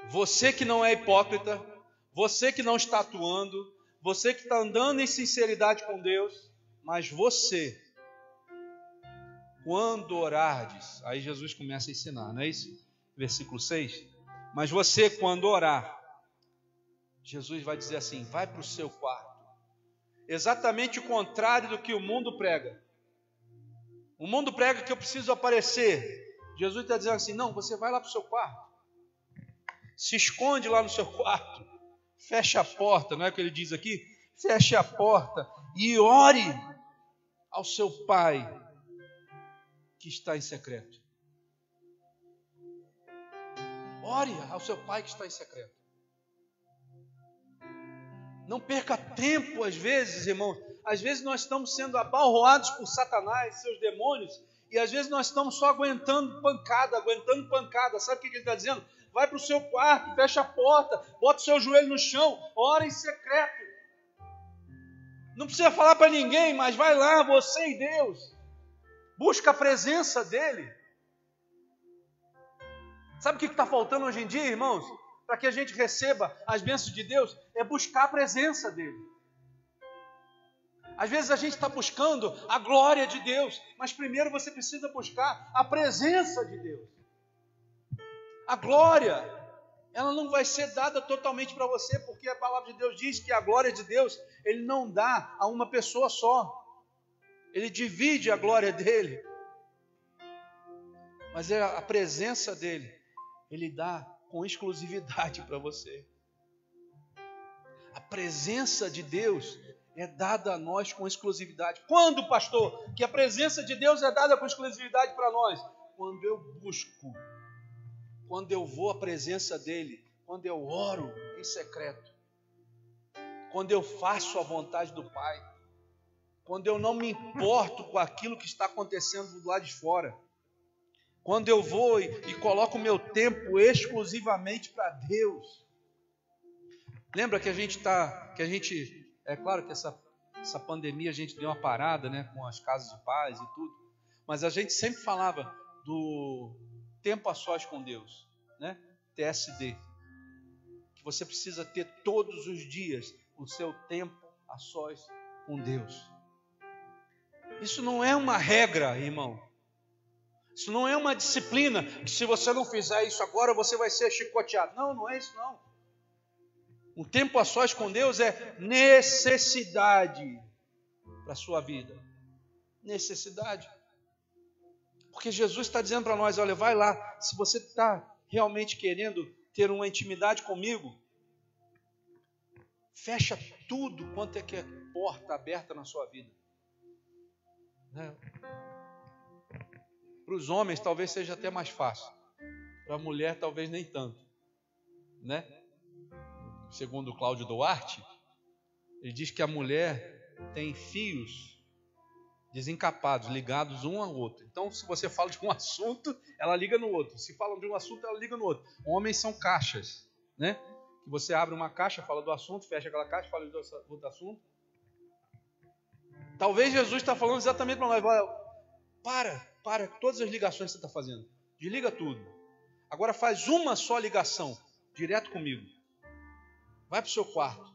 [SPEAKER 2] você que não é hipócrita, você que não está atuando, você que está andando em sinceridade com Deus, mas você, quando orardes, aí Jesus começa a ensinar, não é isso? Versículo 6. Mas você, quando orar, Jesus vai dizer assim, vai para o seu quarto. Exatamente o contrário do que o mundo prega. O mundo prega que eu preciso aparecer. Jesus está dizendo assim, não, você vai lá para o seu quarto. Se esconde lá no seu quarto. Fecha a porta, não é o que ele diz aqui? Feche a porta e ore ao seu Pai que está em secreto. Ore ao seu Pai que está em secreto. Não perca tempo às vezes, irmãos. Às vezes nós estamos sendo abalroados por Satanás, seus demônios, e às vezes nós estamos só aguentando pancada. Sabe o que ele está dizendo? Vai para o seu quarto, fecha a porta, bota o seu joelho no chão, ora em secreto. Não precisa falar para ninguém, mas vai lá, você e Deus. Busca a presença dEle. Sabe o que está faltando hoje em dia, irmãos? Para que a gente receba as bênçãos de Deus, é buscar a presença dEle. Às vezes a gente está buscando a glória de Deus, mas primeiro você precisa buscar a presença de Deus. A glória, ela não vai ser dada totalmente para você, porque a palavra de Deus diz que a glória de Deus, Ele não dá a uma pessoa só. Ele divide a glória dEle. Mas é a presença dEle, Ele dá com exclusividade para você. A presença de Deus é dada a nós com exclusividade. Quando, pastor, que a presença de Deus é dada com exclusividade para nós? Quando eu busco, quando eu vou à presença dEle, quando eu oro em secreto, quando eu faço a vontade do Pai, quando eu não me importo com aquilo que está acontecendo do lado de fora, quando eu vou e coloco o meu tempo exclusivamente para Deus. Lembra que é claro que essa pandemia a gente deu uma parada, né, com as casas de paz e tudo, mas a gente sempre falava do tempo a sós com Deus, né, TSD, que você precisa ter todos os dias o seu tempo a sós com Deus. Isso não é uma regra, irmão. Isso não é uma disciplina, que se você não fizer isso agora, você vai ser chicoteado. Não, não é isso não. Um tempo a sós com Deus é necessidade para a sua vida. Necessidade. Porque Jesus está dizendo para nós, olha, vai lá, se você está realmente querendo ter uma intimidade comigo, fecha tudo quanto é que é porta aberta na sua vida. Né? Para os homens talvez seja até mais fácil. Para a mulher talvez nem tanto. Né? Segundo o Cláudio Duarte, ele diz que a mulher tem fios desencapados, ligados um ao outro. Então, se você fala de um assunto, ela liga no outro. Se falam de um assunto, ela liga no outro. Homens são caixas, né? Que você abre uma caixa, fala do assunto, fecha aquela caixa, fala do outro assunto. Talvez Jesus está falando exatamente para nós. Para todas as ligações que você está fazendo. Desliga tudo. Agora faz uma só ligação, direto comigo. Vai para o seu quarto.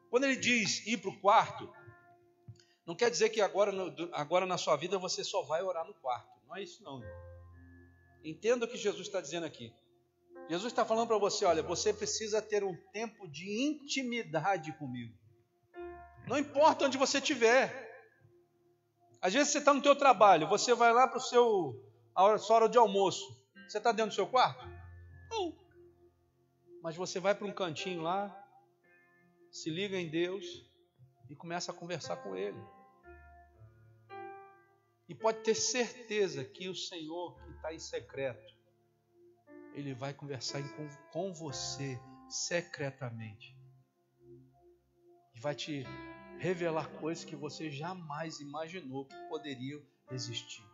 [SPEAKER 2] Quando ele diz ir para o quarto, não quer dizer que agora na sua vida você só vai orar no quarto. Não é isso não. Entenda o que Jesus está dizendo aqui. Jesus está falando para você, olha, você precisa ter um tempo de intimidade comigo. Não importa onde você estiver. Às vezes você está no teu trabalho, você vai lá para a sua hora de almoço. Você está dentro do seu quarto? Não. Mas você vai para um cantinho lá, se liga em Deus e começa a conversar com Ele. E pode ter certeza que o Senhor que está em secreto, Ele vai conversar com você secretamente. E vai te revelar coisas que você jamais imaginou que poderiam existir.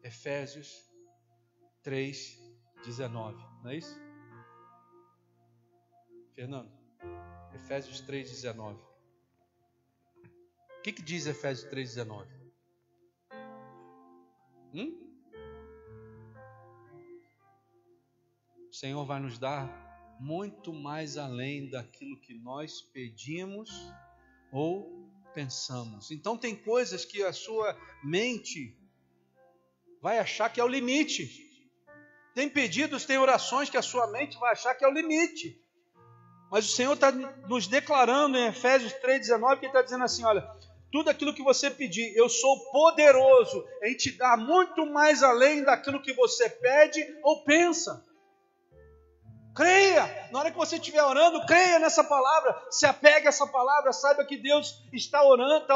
[SPEAKER 2] Efésios 3:19, não é isso? Fernando, Efésios 3:19. O que diz Efésios 3:19?
[SPEAKER 3] Senhor vai nos dar muito mais além daquilo que nós pedimos ou pensamos. Então tem coisas que a sua mente vai achar que é o limite. Tem pedidos, tem orações que a sua mente vai achar que é o limite. Mas o Senhor está nos declarando em Efésios 3,19, que Ele está dizendo assim, olha, tudo aquilo que você pedir, eu sou poderoso em te dar muito mais além daquilo que você pede ou pensa. Creia, na hora que você estiver orando, creia nessa palavra, se apegue a essa palavra, saiba que Deus está orando, está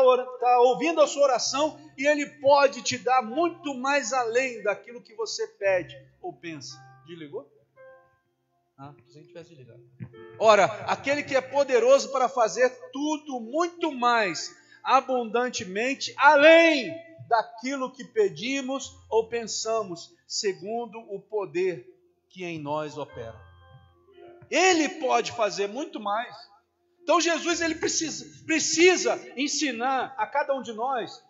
[SPEAKER 3] ouvindo a sua oração e Ele pode te dar muito mais além daquilo que você pede ou pensa. Desligou? Se a gente tivesse ligado. Ora, aquele que é poderoso para fazer tudo muito mais abundantemente, além daquilo que pedimos ou pensamos, segundo o poder que em nós opera. Ele pode fazer muito mais. Então Jesus ele precisa ensinar a cada um de nós,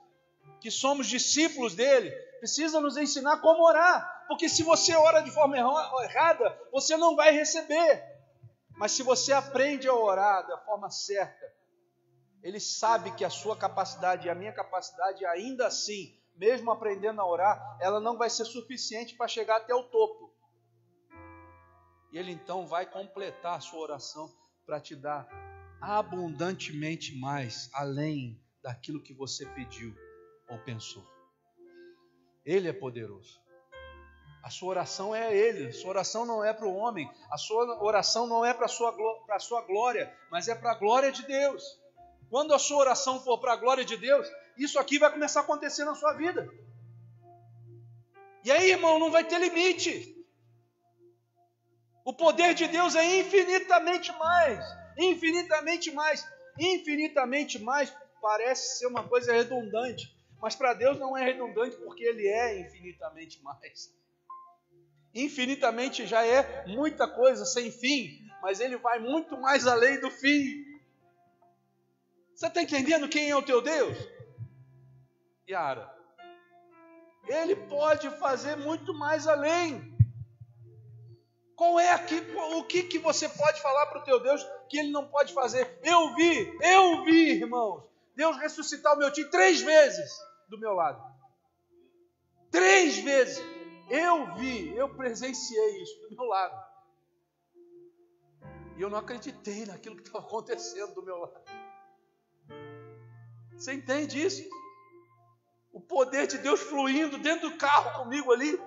[SPEAKER 3] que somos discípulos dele, precisa nos ensinar como orar. Porque se você ora de forma errada, você não vai receber. Mas se você aprende a orar da forma certa, ele sabe que a sua capacidade e a minha capacidade, ainda assim, mesmo aprendendo a orar, ela não vai ser suficiente para chegar até o topo. E Ele então vai completar a sua oração para te dar abundantemente mais, além daquilo que você pediu ou pensou. Ele é poderoso. A sua oração é a Ele, a sua oração não é para o homem, a sua oração não é para a sua glória, mas é para a glória de Deus. Quando a sua oração for para a glória de Deus, isso aqui vai começar a acontecer na sua vida. E aí, irmão, não vai ter limite. O poder de Deus é infinitamente mais, infinitamente mais, infinitamente mais. Parece ser uma coisa redundante, mas para Deus não é redundante porque Ele é infinitamente mais. Infinitamente já é muita coisa sem fim, mas Ele vai muito mais além do fim. Você está entendendo quem é o teu Deus? Yara, Ele pode fazer muito mais além. Qual é aqui, o que você pode falar para o teu Deus que Ele não pode fazer? Eu vi, irmãos, Deus ressuscitar o meu tio 3 vezes do meu lado. 3 vezes. Eu presenciei isso do meu lado. E eu não acreditei naquilo que estava acontecendo do meu lado. Você entende isso? O poder de Deus fluindo dentro do carro comigo ali.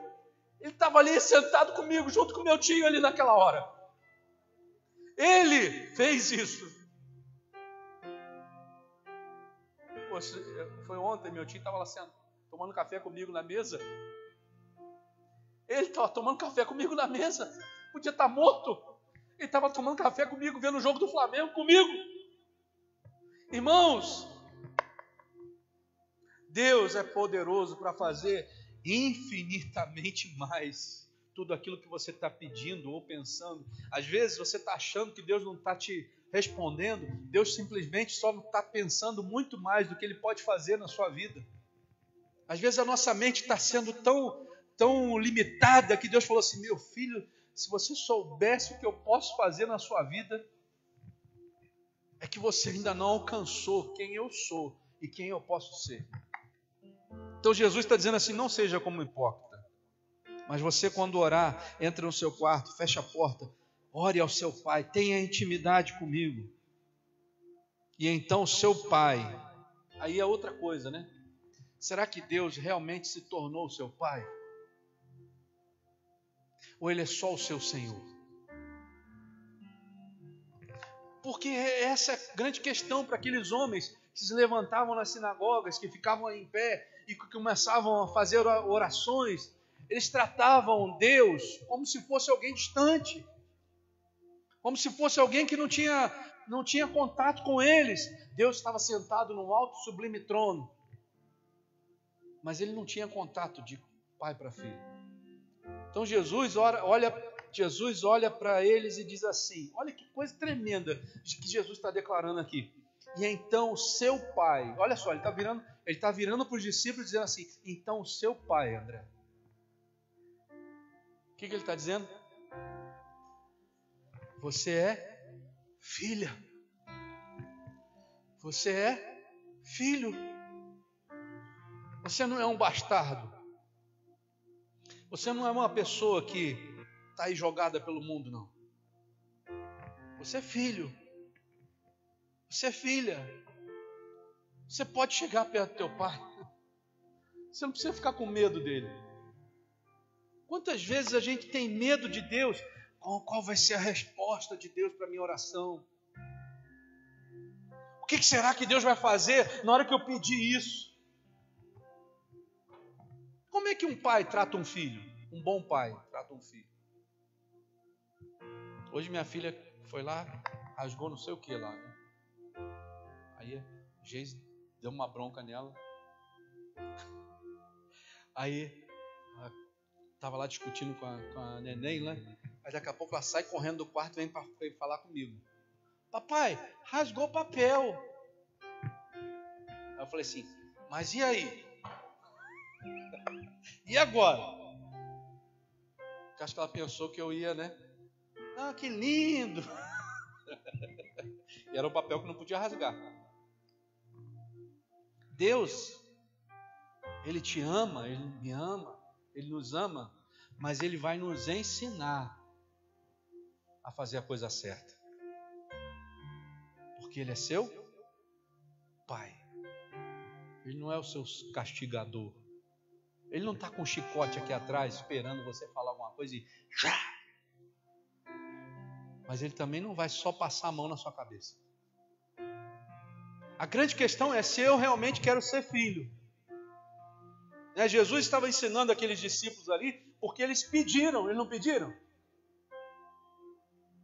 [SPEAKER 3] Ele estava ali sentado comigo, junto com meu tio ali naquela hora. Ele fez isso. Poxa, foi ontem, meu tio estava lá sentado, tomando café comigo na mesa. Ele estava tomando café comigo na mesa. Podia estar morto. Ele estava tomando café comigo, vendo o jogo do Flamengo comigo. Irmãos, Deus é poderoso para fazer infinitamente mais tudo aquilo que você está pedindo ou pensando. Às vezes você está achando que Deus não está te respondendo. Deus simplesmente só está pensando muito mais do que Ele pode fazer na sua vida. Às vezes a nossa mente está sendo tão limitada que Deus falou assim: meu filho, se você soubesse o que eu posso fazer na sua vida, é que você ainda não alcançou quem eu sou e quem eu posso ser. Então Jesus está dizendo assim: não seja como hipócrita, mas você, quando orar, entra no seu quarto, fecha a porta, ore ao seu Pai, tenha intimidade comigo. E então o seu Pai, aí é outra coisa, né? Será que Deus realmente se tornou o seu Pai? Ou Ele é só o seu Senhor? Porque essa é a grande questão para aqueles homens que se levantavam nas sinagogas, que ficavam em pé e que começavam a fazer orações. Eles tratavam Deus como se fosse alguém distante, como se fosse alguém que não tinha contato com eles. Deus estava sentado num alto sublime trono, mas Ele não tinha contato de pai para filho. Então Jesus olha para eles e diz assim, olha que coisa tremenda que Jesus está declarando aqui. E então o seu Pai, olha só, ele está virando para os discípulos dizendo assim: então o seu Pai, André. O que ele está dizendo? Você é filha. Você é filho. Você não é um bastardo. Você não é uma pessoa que está aí jogada pelo mundo, não. Você é filho. Você é filha. Você pode chegar perto do teu pai. Você não precisa ficar com medo dele. Quantas vezes a gente tem medo de Deus? Qual vai ser a resposta de Deus para a minha oração? O que será que Deus vai fazer na hora que eu pedir isso? Como é que um pai trata um filho? Um bom pai trata um filho. Hoje minha filha foi lá, rasgou não sei o que lá, né? Aí a Geise deu uma bronca nela. Aí estava lá discutindo com a neném, né? Aí daqui a pouco ela sai correndo do quarto e vem falar comigo. Papai, rasgou o papel. Aí eu falei assim, mas e aí? E agora? Acho que ela pensou que eu ia, né? Ah, que lindo! E era um papel que não podia rasgar. Deus, Ele te ama, Ele me ama, Ele nos ama, mas Ele vai nos ensinar a fazer a coisa certa. Porque Ele é seu Pai. Ele não é o seu castigador. Ele não está com um chicote aqui atrás esperando você falar alguma coisa e já. Mas Ele também não vai só passar a mão na sua cabeça. A grande questão é se eu realmente quero ser filho. Jesus estava ensinando aqueles discípulos ali porque eles pediram, eles não pediram?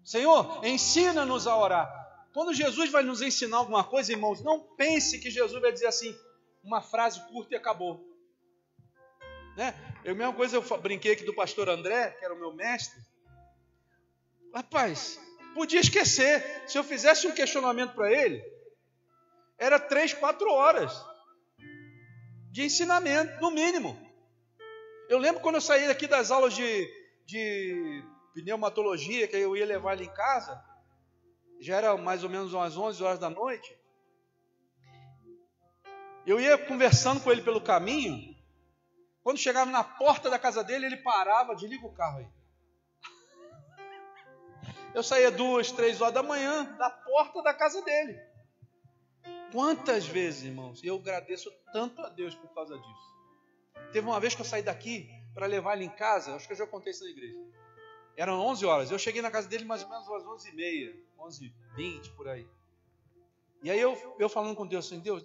[SPEAKER 3] Senhor, ensina-nos a orar. Quando Jesus vai nos ensinar alguma coisa, irmãos, não pense que Jesus vai dizer assim, uma frase curta e acabou. Né? A mesma coisa eu brinquei aqui do pastor André, que era o meu mestre. Rapaz, podia esquecer. Se eu fizesse um questionamento para ele, era 3, 4 horas de ensinamento, no mínimo. Eu lembro quando eu saí aqui das aulas de pneumatologia, que eu ia levar ele em casa, já era mais ou menos umas 11 horas da noite. Eu ia conversando com ele pelo caminho. Quando chegava na porta da casa dele, ele parava, desliga o carro aí. Eu saía 2, 3 horas da manhã da porta da casa dele. Quantas vezes, irmãos, eu agradeço tanto a Deus por causa disso. Teve uma vez que eu saí daqui para levar ele em casa, acho que eu já contei isso na igreja. Eram 11 horas, eu cheguei na casa dele mais ou menos às 11h30, 11h20, por aí. E aí eu falando com Deus assim, Deus,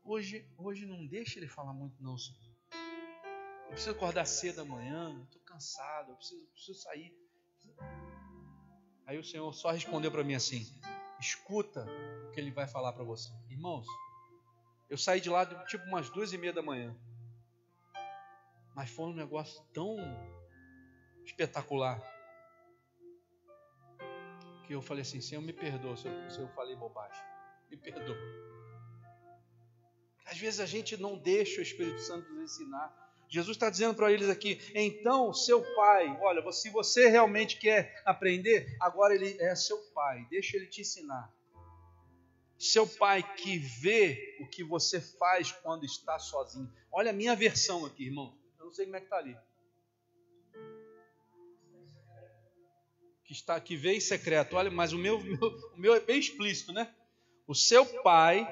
[SPEAKER 3] hoje não deixa ele falar muito não, Senhor. Eu preciso acordar cedo amanhã, eu estou cansado, eu preciso sair. Aí o Senhor só respondeu para mim assim, escuta o que ele vai falar para você. Irmãos, eu saí de lá tipo umas 2h30 da manhã. Mas foi um negócio tão espetacular que eu falei assim, Senhor, me perdoa se eu falei bobagem. Me perdoa. Às vezes a gente não deixa o Espírito Santo nos ensinar. Jesus está dizendo para eles aqui, então seu pai, olha, se você realmente quer aprender, agora ele é seu pai, deixa ele te ensinar. Seu pai que vê o que você faz quando está sozinho. Olha a minha versão aqui, irmão. Eu não sei como é que está ali. Que vê em secreto. Olha, mas o meu é bem explícito, né? O seu pai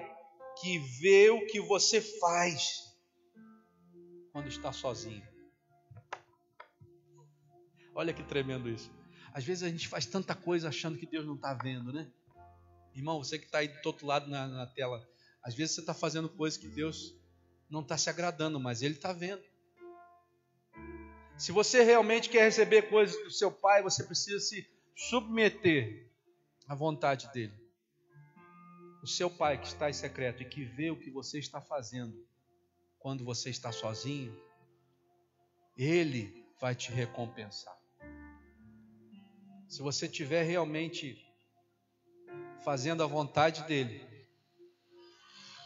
[SPEAKER 3] que vê o que você faz quando está sozinho. Olha que tremendo isso. Às vezes a gente faz tanta coisa achando que Deus não está vendo, né? Irmão, você que está aí do outro lado na tela, às vezes você está fazendo coisas que Deus não está se agradando, mas Ele está vendo. Se você realmente quer receber coisas do seu Pai, você precisa se submeter à vontade dEle. O seu Pai que está em secreto e que vê o que você está fazendo quando você está sozinho, Ele vai te recompensar. Se você estiver realmente fazendo a vontade dEle,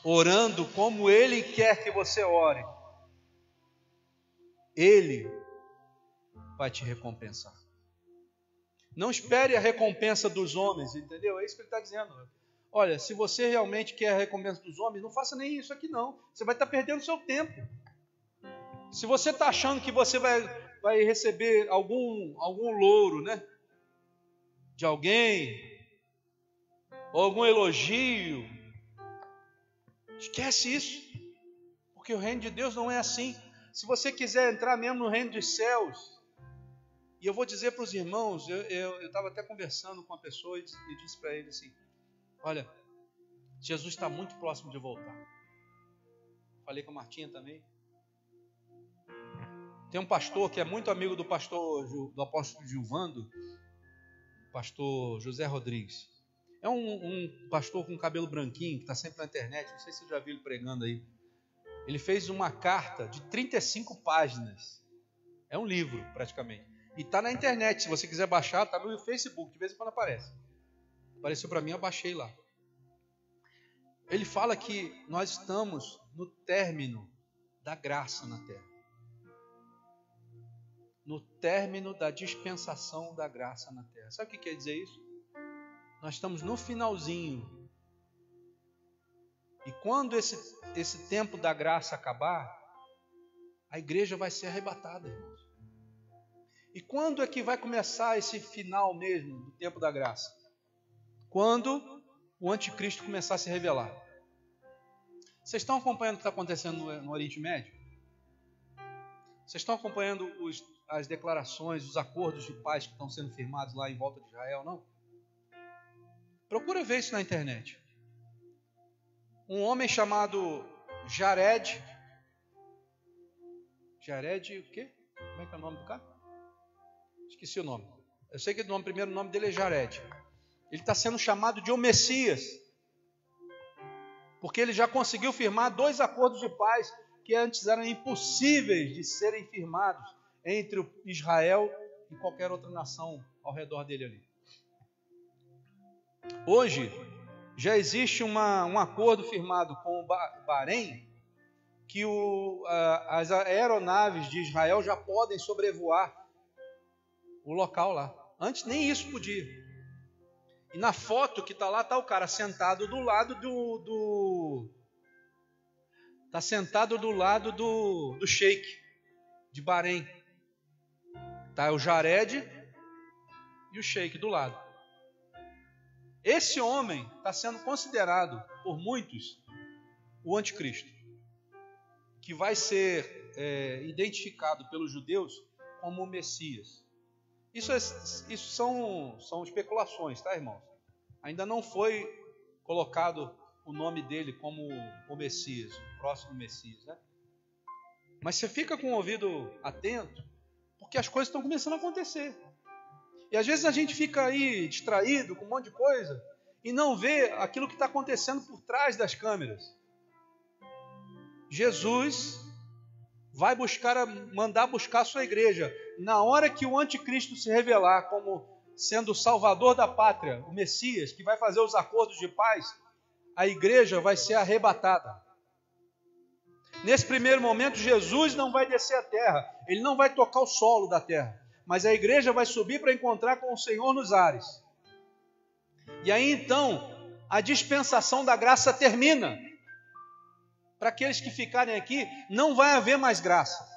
[SPEAKER 3] orando como Ele quer que você ore, Ele vai te recompensar. Não espere a recompensa dos homens, entendeu? É isso que ele está dizendo. Olha, se você realmente quer a recompensa dos homens, não faça nem isso aqui não. Você vai estar perdendo seu tempo. Se você está achando que você vai receber algum louro, né? De alguém, ou algum elogio, esquece isso. Porque o reino de Deus não é assim. Se você quiser entrar mesmo no reino dos céus, e eu vou dizer para os irmãos, eu estava até conversando com uma pessoa e disse para ele assim, olha, Jesus está muito próximo de voltar. Falei com a Martinha também. Tem um pastor que é muito amigo do apóstolo Gilvando, pastor José Rodrigues. É um pastor com cabelo branquinho, que está sempre na internet, não sei se você já viu ele pregando aí. Ele fez uma carta de 35 páginas. É um livro, praticamente. E está na internet, se você quiser baixar, está no Facebook, de vez em quando aparece. Apareceu para mim, eu baixei lá. Ele fala que nós estamos no término da graça na terra. No término da dispensação da graça na terra. Sabe o que quer dizer isso? Nós estamos no finalzinho. E quando esse tempo da graça acabar, a igreja vai ser arrebatada, irmãos. E quando é que vai começar esse final mesmo do tempo da graça? Quando o anticristo começar a se revelar. Vocês estão acompanhando o que está acontecendo no Oriente Médio? Vocês estão acompanhando as declarações, os acordos de paz que estão sendo firmados lá em volta de Israel, não? Procura ver isso na internet. Um homem chamado Jared o quê? Como é que é o nome do cara? Esqueci o nome. Eu sei que o primeiro nome dele é Jared. Ele está sendo chamado de o Messias. Porque ele já conseguiu firmar 2 acordos de paz que antes eram impossíveis de serem firmados entre Israel e qualquer outra nação ao redor dele ali. Hoje, já existe um acordo firmado com o Bahrein, que as aeronaves de Israel já podem sobrevoar o local lá. Antes nem isso podia. E na foto que está lá, está o cara sentado do lado está sentado do lado do sheik de Bahrein. Está o Jared e o sheik do lado. Esse homem está sendo considerado por muitos o anticristo, que vai ser identificado pelos judeus como o Messias. Isso são especulações, tá, irmãos? Ainda não foi colocado o nome dele como o Messias, o próximo Messias, né? Mas você fica com o ouvido atento, porque as coisas estão começando a acontecer. E às vezes a gente fica aí distraído com um monte de coisa e não vê aquilo que está acontecendo por trás das câmeras. Jesus vai mandar buscar a sua igreja. Na hora que o anticristo se revelar como sendo o salvador da pátria, o Messias, que vai fazer os acordos de paz, a igreja vai ser arrebatada. Nesse primeiro momento, Jesus não vai descer à terra, ele não vai tocar o solo da terra, mas a igreja vai subir para encontrar com o Senhor nos ares. E aí então, a dispensação da graça termina. Para aqueles que ficarem aqui, não vai haver mais graça.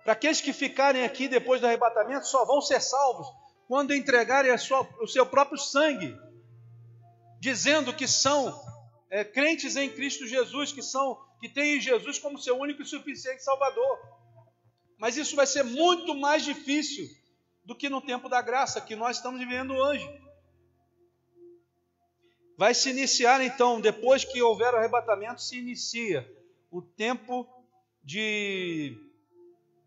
[SPEAKER 3] Para aqueles que ficarem aqui depois do arrebatamento, só vão ser salvos quando entregarem o seu próprio sangue, dizendo que são crentes em Cristo Jesus, que têm Jesus como seu único e suficiente Salvador. Mas isso vai ser muito mais difícil do que no tempo da graça que nós estamos vivendo hoje. Vai se iniciar então, depois que houver o arrebatamento, se inicia o tempo de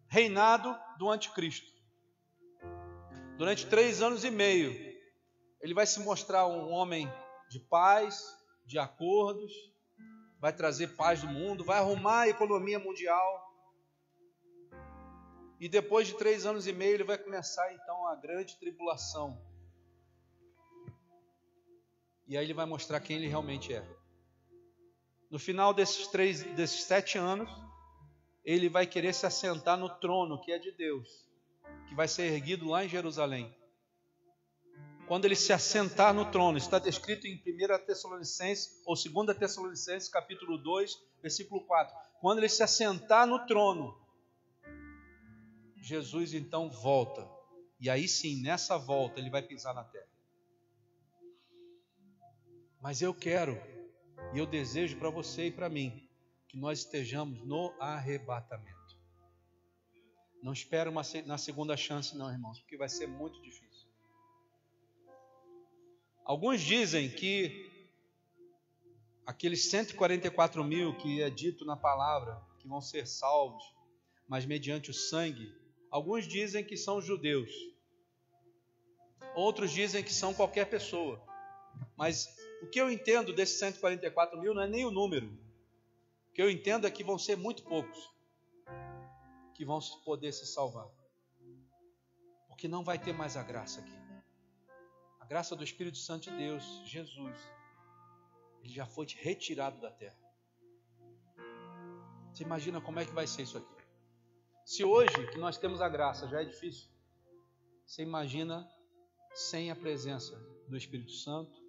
[SPEAKER 3] reinado do anticristo. Durante 3 anos e meio, ele vai se mostrar um homem de paz, de acordos, vai trazer paz do mundo, vai arrumar a economia mundial. E depois de 3 anos e meio, ele vai começar então a grande tribulação. E aí ele vai mostrar quem ele realmente é. No final desses 7 anos, ele vai querer se assentar no trono que é de Deus. que vai ser erguido lá em Jerusalém. Quando ele se assentar no trono, está descrito em 1 Tessalonicenses, ou 2 Tessalonicenses, capítulo 2, versículo 4. Quando ele se assentar no trono, Jesus então volta. E aí sim, nessa volta, ele vai pisar na terra. Mas eu quero, e eu desejo para você e para mim, que nós estejamos no arrebatamento. Não espero na segunda chance não, irmãos, porque vai ser muito difícil. Alguns dizem que aqueles 144 mil que é dito na palavra, que vão ser salvos, mas mediante o sangue, alguns dizem que são judeus. Outros dizem que são qualquer pessoa. Mas o que eu entendo desses 144 mil não é nem o número. O que eu entendo é que vão ser muito poucos que vão poder se salvar. Porque não vai ter mais a graça aqui. A graça do Espírito Santo de Deus, Jesus, ele já foi retirado da terra. Você imagina como é que vai ser isso aqui? Se hoje que nós temos a graça já é difícil, você imagina sem a presença do Espírito Santo,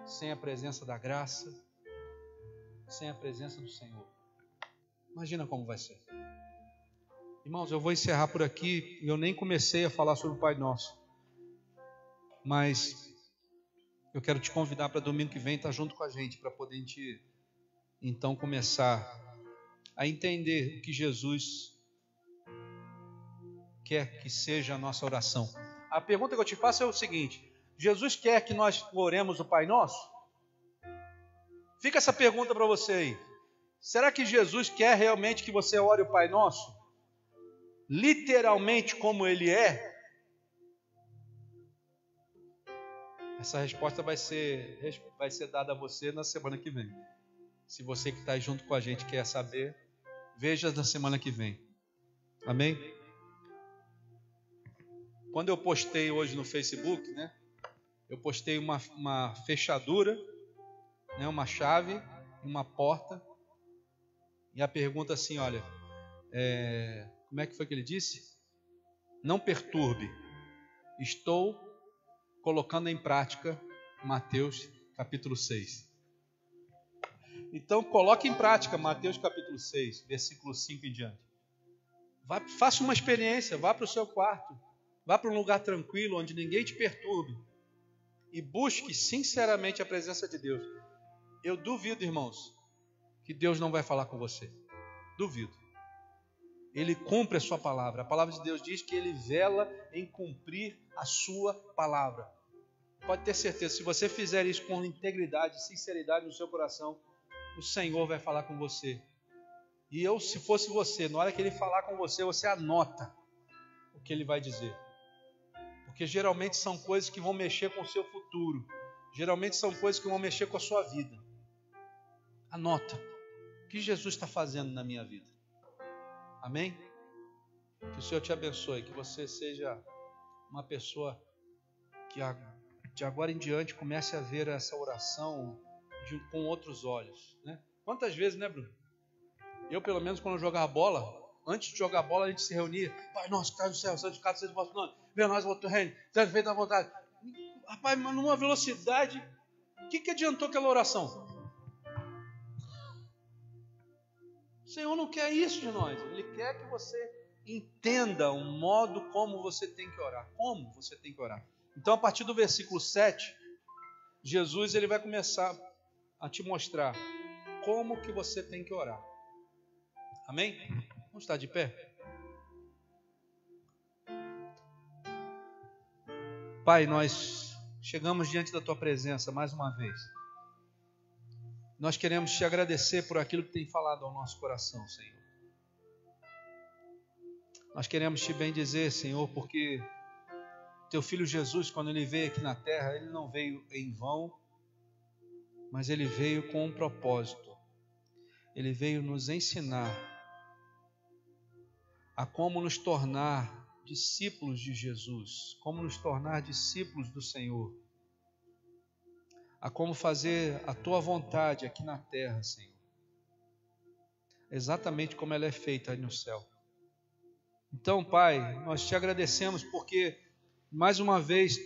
[SPEAKER 3] sem a presença da graça, sem a presença do Senhor. Imagina como vai ser. Irmãos, eu vou encerrar por aqui. Eu nem comecei a falar sobre o Pai Nosso, mas eu quero te convidar para domingo que vem estar junto com a gente, para poder a gente então começar a entender o que Jesus quer que seja a nossa oração. A pergunta que eu te faço é o seguinte: Jesus quer que nós oremos o Pai Nosso? Fica essa pergunta para você aí. Será que Jesus quer realmente que você ore o Pai Nosso? Literalmente como Ele é? Essa resposta vai ser dada a você na semana que vem. Se você que está junto com a gente quer saber, veja na semana que vem. Amém? Quando eu postei hoje no Facebook, né? Eu postei uma fechadura, né, uma chave, uma porta. E a pergunta assim, olha, como é que foi que ele disse? Não perturbe, estou colocando em prática Mateus capítulo 6. Então coloque em prática Mateus capítulo 6, versículo 5 em diante. Faça uma experiência, vá para o seu quarto, vá para um lugar tranquilo, onde ninguém te perturbe, e busque sinceramente a presença de Deus. Eu duvido, irmãos, que Deus não vai falar com você. Duvido. Ele cumpre a sua palavra. A palavra de Deus diz que Ele vela em cumprir a sua palavra. Pode ter certeza, se você fizer isso com integridade e sinceridade no seu coração, o Senhor vai falar com você. E eu, se fosse você, na hora que Ele falar com você, você anota o que Ele vai dizer. Porque geralmente são coisas que vão mexer com o seu futuro. Geralmente são coisas que vão mexer com a sua vida. Anota. O que Jesus está fazendo na minha vida? Amém? Que o Senhor te abençoe. Que você seja uma pessoa que de agora em diante comece a ver essa oração com outros olhos, né? Quantas vezes, né, Bruno? Eu, pelo menos, quando eu jogava bola, antes de jogar bola, a gente se reunia. Pai nosso, que estás no céu, santificado seja o vosso nome. Venha a nós o vosso reino, seja feita a vontade. Rapaz, mas numa velocidade, o que adiantou aquela oração? O Senhor não quer isso de nós. Ele quer que você entenda o modo como você tem que orar. Como você tem que orar. Então, a partir do versículo 7, Jesus ele vai começar a te mostrar como que você tem que orar. Amém? Vamos estar de pé? Pai, nós chegamos diante da Tua presença mais uma vez. Nós queremos Te agradecer por aquilo que tem falado ao nosso coração, Senhor. Nós queremos Te bendizer, Senhor, porque Teu Filho Jesus, quando Ele veio aqui na terra, Ele não veio em vão, mas Ele veio com um propósito. Ele veio nos ensinar a como nos tornar discípulos de Jesus, como nos tornar discípulos do Senhor, a como fazer a Tua vontade aqui na terra, Senhor, exatamente como ela é feita aí no céu. Então, Pai, nós te agradecemos porque, mais uma vez,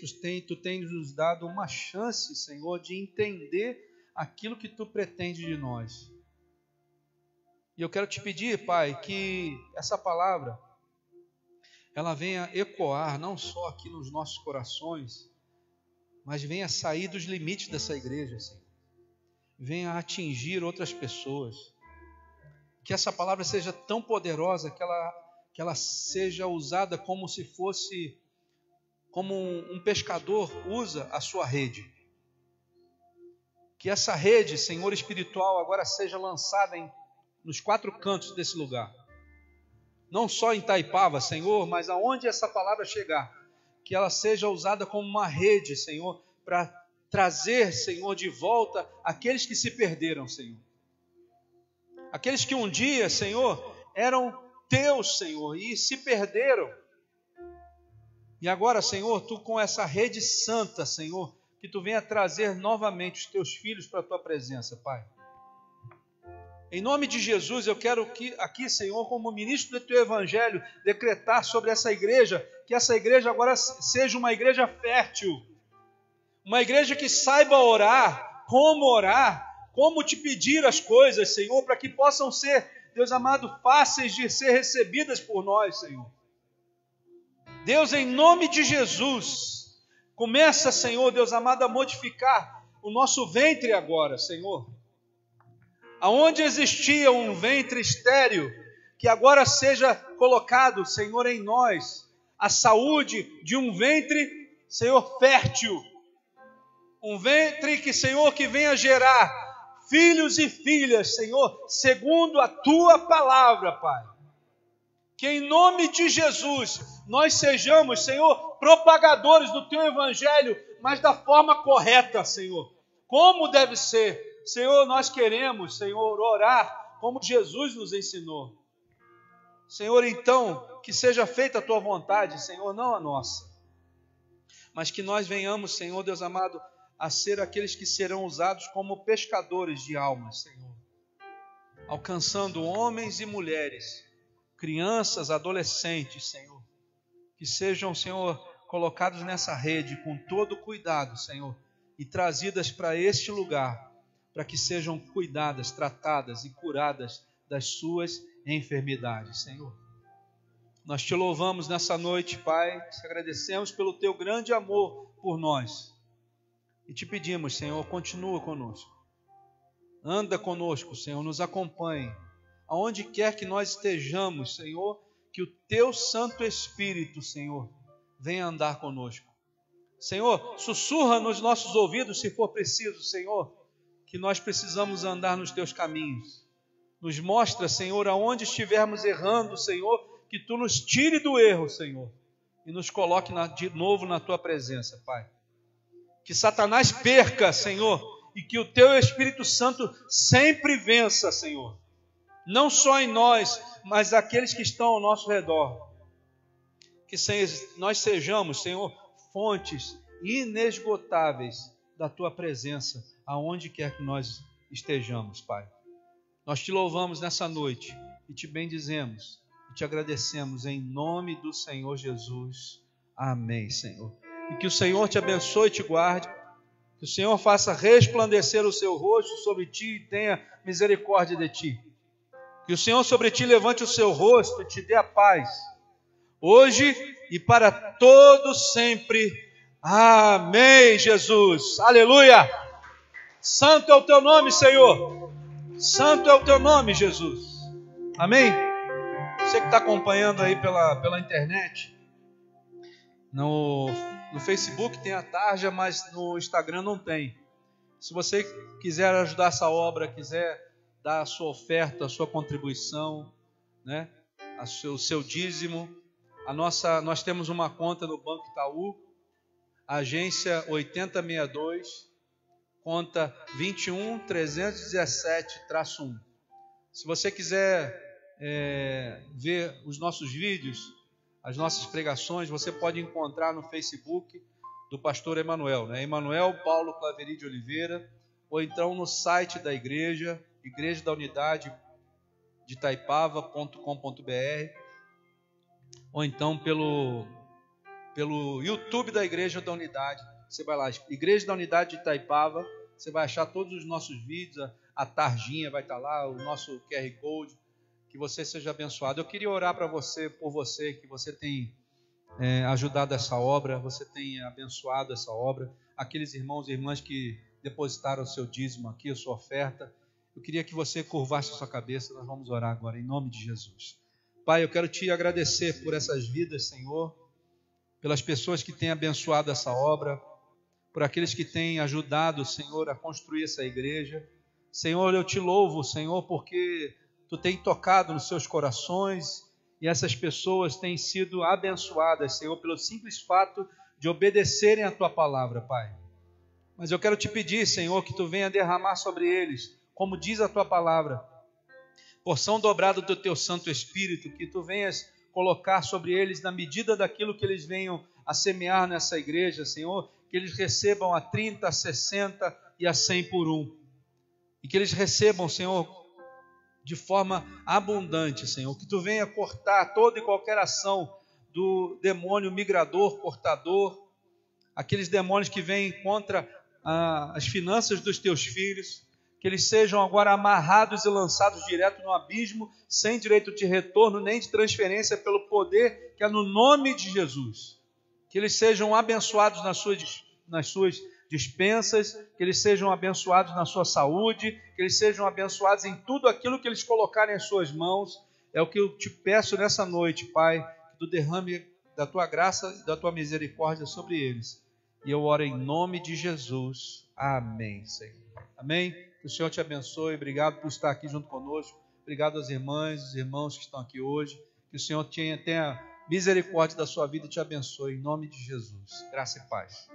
[SPEAKER 3] tu tens nos dado uma chance, Senhor, de entender aquilo que tu pretende de nós. E eu quero te pedir, Pai, que essa palavra, ela venha ecoar não só aqui nos nossos corações, mas venha sair dos limites dessa igreja, Senhor. Venha atingir outras pessoas. Que essa palavra seja tão poderosa que ela seja usada como se fosse, como um pescador usa a sua rede. Que essa rede, Senhor, espiritual, agora seja lançada nos 4 cantos desse lugar. Não só em Itaipava, Senhor, mas aonde essa palavra chegar, que ela seja usada como uma rede, Senhor, para trazer, Senhor, de volta aqueles que se perderam, Senhor. Aqueles que um dia, Senhor, eram teus, Senhor, e se perderam. E agora, Senhor, tu com essa rede santa, Senhor, que tu venha trazer novamente os teus filhos para a tua presença, Pai. Em nome de Jesus, eu quero aqui, Senhor, como ministro do teu evangelho, decretar sobre essa igreja, que essa igreja agora seja uma igreja fértil, uma igreja que saiba orar, como te pedir as coisas, Senhor, para que possam ser, Deus amado, fáceis de ser recebidas por nós, Senhor. Deus, em nome de Jesus, começa, Senhor, Deus amado, a modificar o nosso ventre agora, Senhor. Aonde existia um ventre estéril, que agora seja colocado, Senhor, em nós, a saúde de um ventre, Senhor, fértil. Um ventre que, Senhor, que venha gerar filhos e filhas, Senhor, segundo a tua palavra, Pai. Que em nome de Jesus, nós sejamos, Senhor, propagadores do teu evangelho, mas da forma correta, Senhor. Como deve ser. Senhor, nós queremos, Senhor, orar como Jesus nos ensinou. Senhor, então, que seja feita a tua vontade, Senhor, não a nossa. Mas que nós venhamos, Senhor, Deus amado, a ser aqueles que serão usados como pescadores de almas, Senhor. Alcançando homens e mulheres, crianças, adolescentes, Senhor. Que sejam, Senhor, colocados nessa rede com todo cuidado, Senhor, e trazidas para este lugar, para que sejam cuidadas, tratadas e curadas das suas enfermidades, Senhor. Nós te louvamos nessa noite, Pai, te agradecemos pelo teu grande amor por nós. E te pedimos, Senhor, continua conosco. Anda conosco, Senhor, nos acompanhe. Aonde quer que nós estejamos, Senhor, que o teu Santo Espírito, Senhor, venha andar conosco. Senhor, sussurra nos nossos ouvidos, se for preciso, Senhor, que nós precisamos andar nos teus caminhos. Nos mostra, Senhor, aonde estivermos errando, Senhor, que tu nos tire do erro, Senhor, e nos coloque de novo na tua presença, Pai. Que Satanás perca, Senhor, e que o teu Espírito Santo sempre vença, Senhor. Não só em nós, mas aqueles que estão ao nosso redor. Que nós sejamos, Senhor, fontes inesgotáveis da tua presença, aonde quer que nós estejamos, Pai. Nós te louvamos nessa noite e te bendizemos e te agradecemos em nome do Senhor Jesus. Amém, Senhor. E que o Senhor te abençoe e te guarde, que o Senhor faça resplandecer o seu rosto sobre ti e tenha misericórdia de ti. Que o Senhor sobre ti levante o seu rosto e te dê a paz, hoje e para todos sempre. Amém, Jesus. Aleluia. Santo é o teu nome, Senhor. Santo é o teu nome, Jesus. Amém? Você que está acompanhando aí pela internet, no Facebook tem a tarja, mas no Instagram não tem. Se você quiser ajudar essa obra, quiser dar a sua oferta, a sua contribuição, né, o seu dízimo, nós temos uma conta no Banco Itaú, agência 8062, conta 21317-1. Se você quiser ver os nossos vídeos, as nossas pregações, você pode encontrar no Facebook do pastor Emanuel, né? Emanuel Paulo Claveri de Oliveira, ou então no site da igreja, Igreja da Unidade de Itaipava.com.br. ou então pelo YouTube da Igreja da Unidade. Você vai lá, Igreja da Unidade de Itaipava, você vai achar todos os nossos vídeos, a tarjinha vai estar lá, o nosso QR Code, que você seja abençoado. Eu queria orar para você, por você, que você tem ajudado essa obra, você tem abençoado essa obra, aqueles irmãos e irmãs que depositaram o seu dízimo aqui, a sua oferta. Eu queria que você curvasse a sua cabeça, nós vamos orar agora, em nome de Jesus. Pai, eu quero te agradecer por essas vidas, Senhor, pelas pessoas que têm abençoado essa obra, por aqueles que têm ajudado, Senhor, a construir essa igreja. Senhor, eu te louvo, Senhor, porque Tu tem tocado nos seus corações e essas pessoas têm sido abençoadas, Senhor, pelo simples fato de obedecerem a Tua palavra, Pai. Mas eu quero te pedir, Senhor, que Tu venha derramar sobre eles, como diz a Tua palavra, porção dobrada do Teu Santo Espírito, que Tu venhas colocar sobre eles na medida daquilo que eles venham a semear nessa igreja, Senhor, que eles recebam a 30, a 60 e a 100 por um. E que eles recebam, Senhor, de forma abundante, Senhor. Que Tu venha cortar toda e qualquer ação do demônio migrador, cortador, aqueles demônios que vêm contra as finanças dos Teus filhos, que eles sejam agora amarrados e lançados direto no abismo, sem direito de retorno nem de transferência, pelo poder que é no nome de Jesus. Que eles sejam abençoados nas suas dispensas, que eles sejam abençoados na sua saúde, que eles sejam abençoados em tudo aquilo que eles colocarem em suas mãos. É o que eu te peço nessa noite, Pai, que Tu derrame da Tua graça e da Tua misericórdia sobre eles. E eu oro em nome de Jesus. Amém, Senhor. Amém? Que o Senhor te abençoe. Obrigado por estar aqui junto conosco. Obrigado às irmãs, os irmãos que estão aqui hoje. Que o Senhor tenha misericórdia da sua vida e te abençoe. Em nome de Jesus. Graça e paz.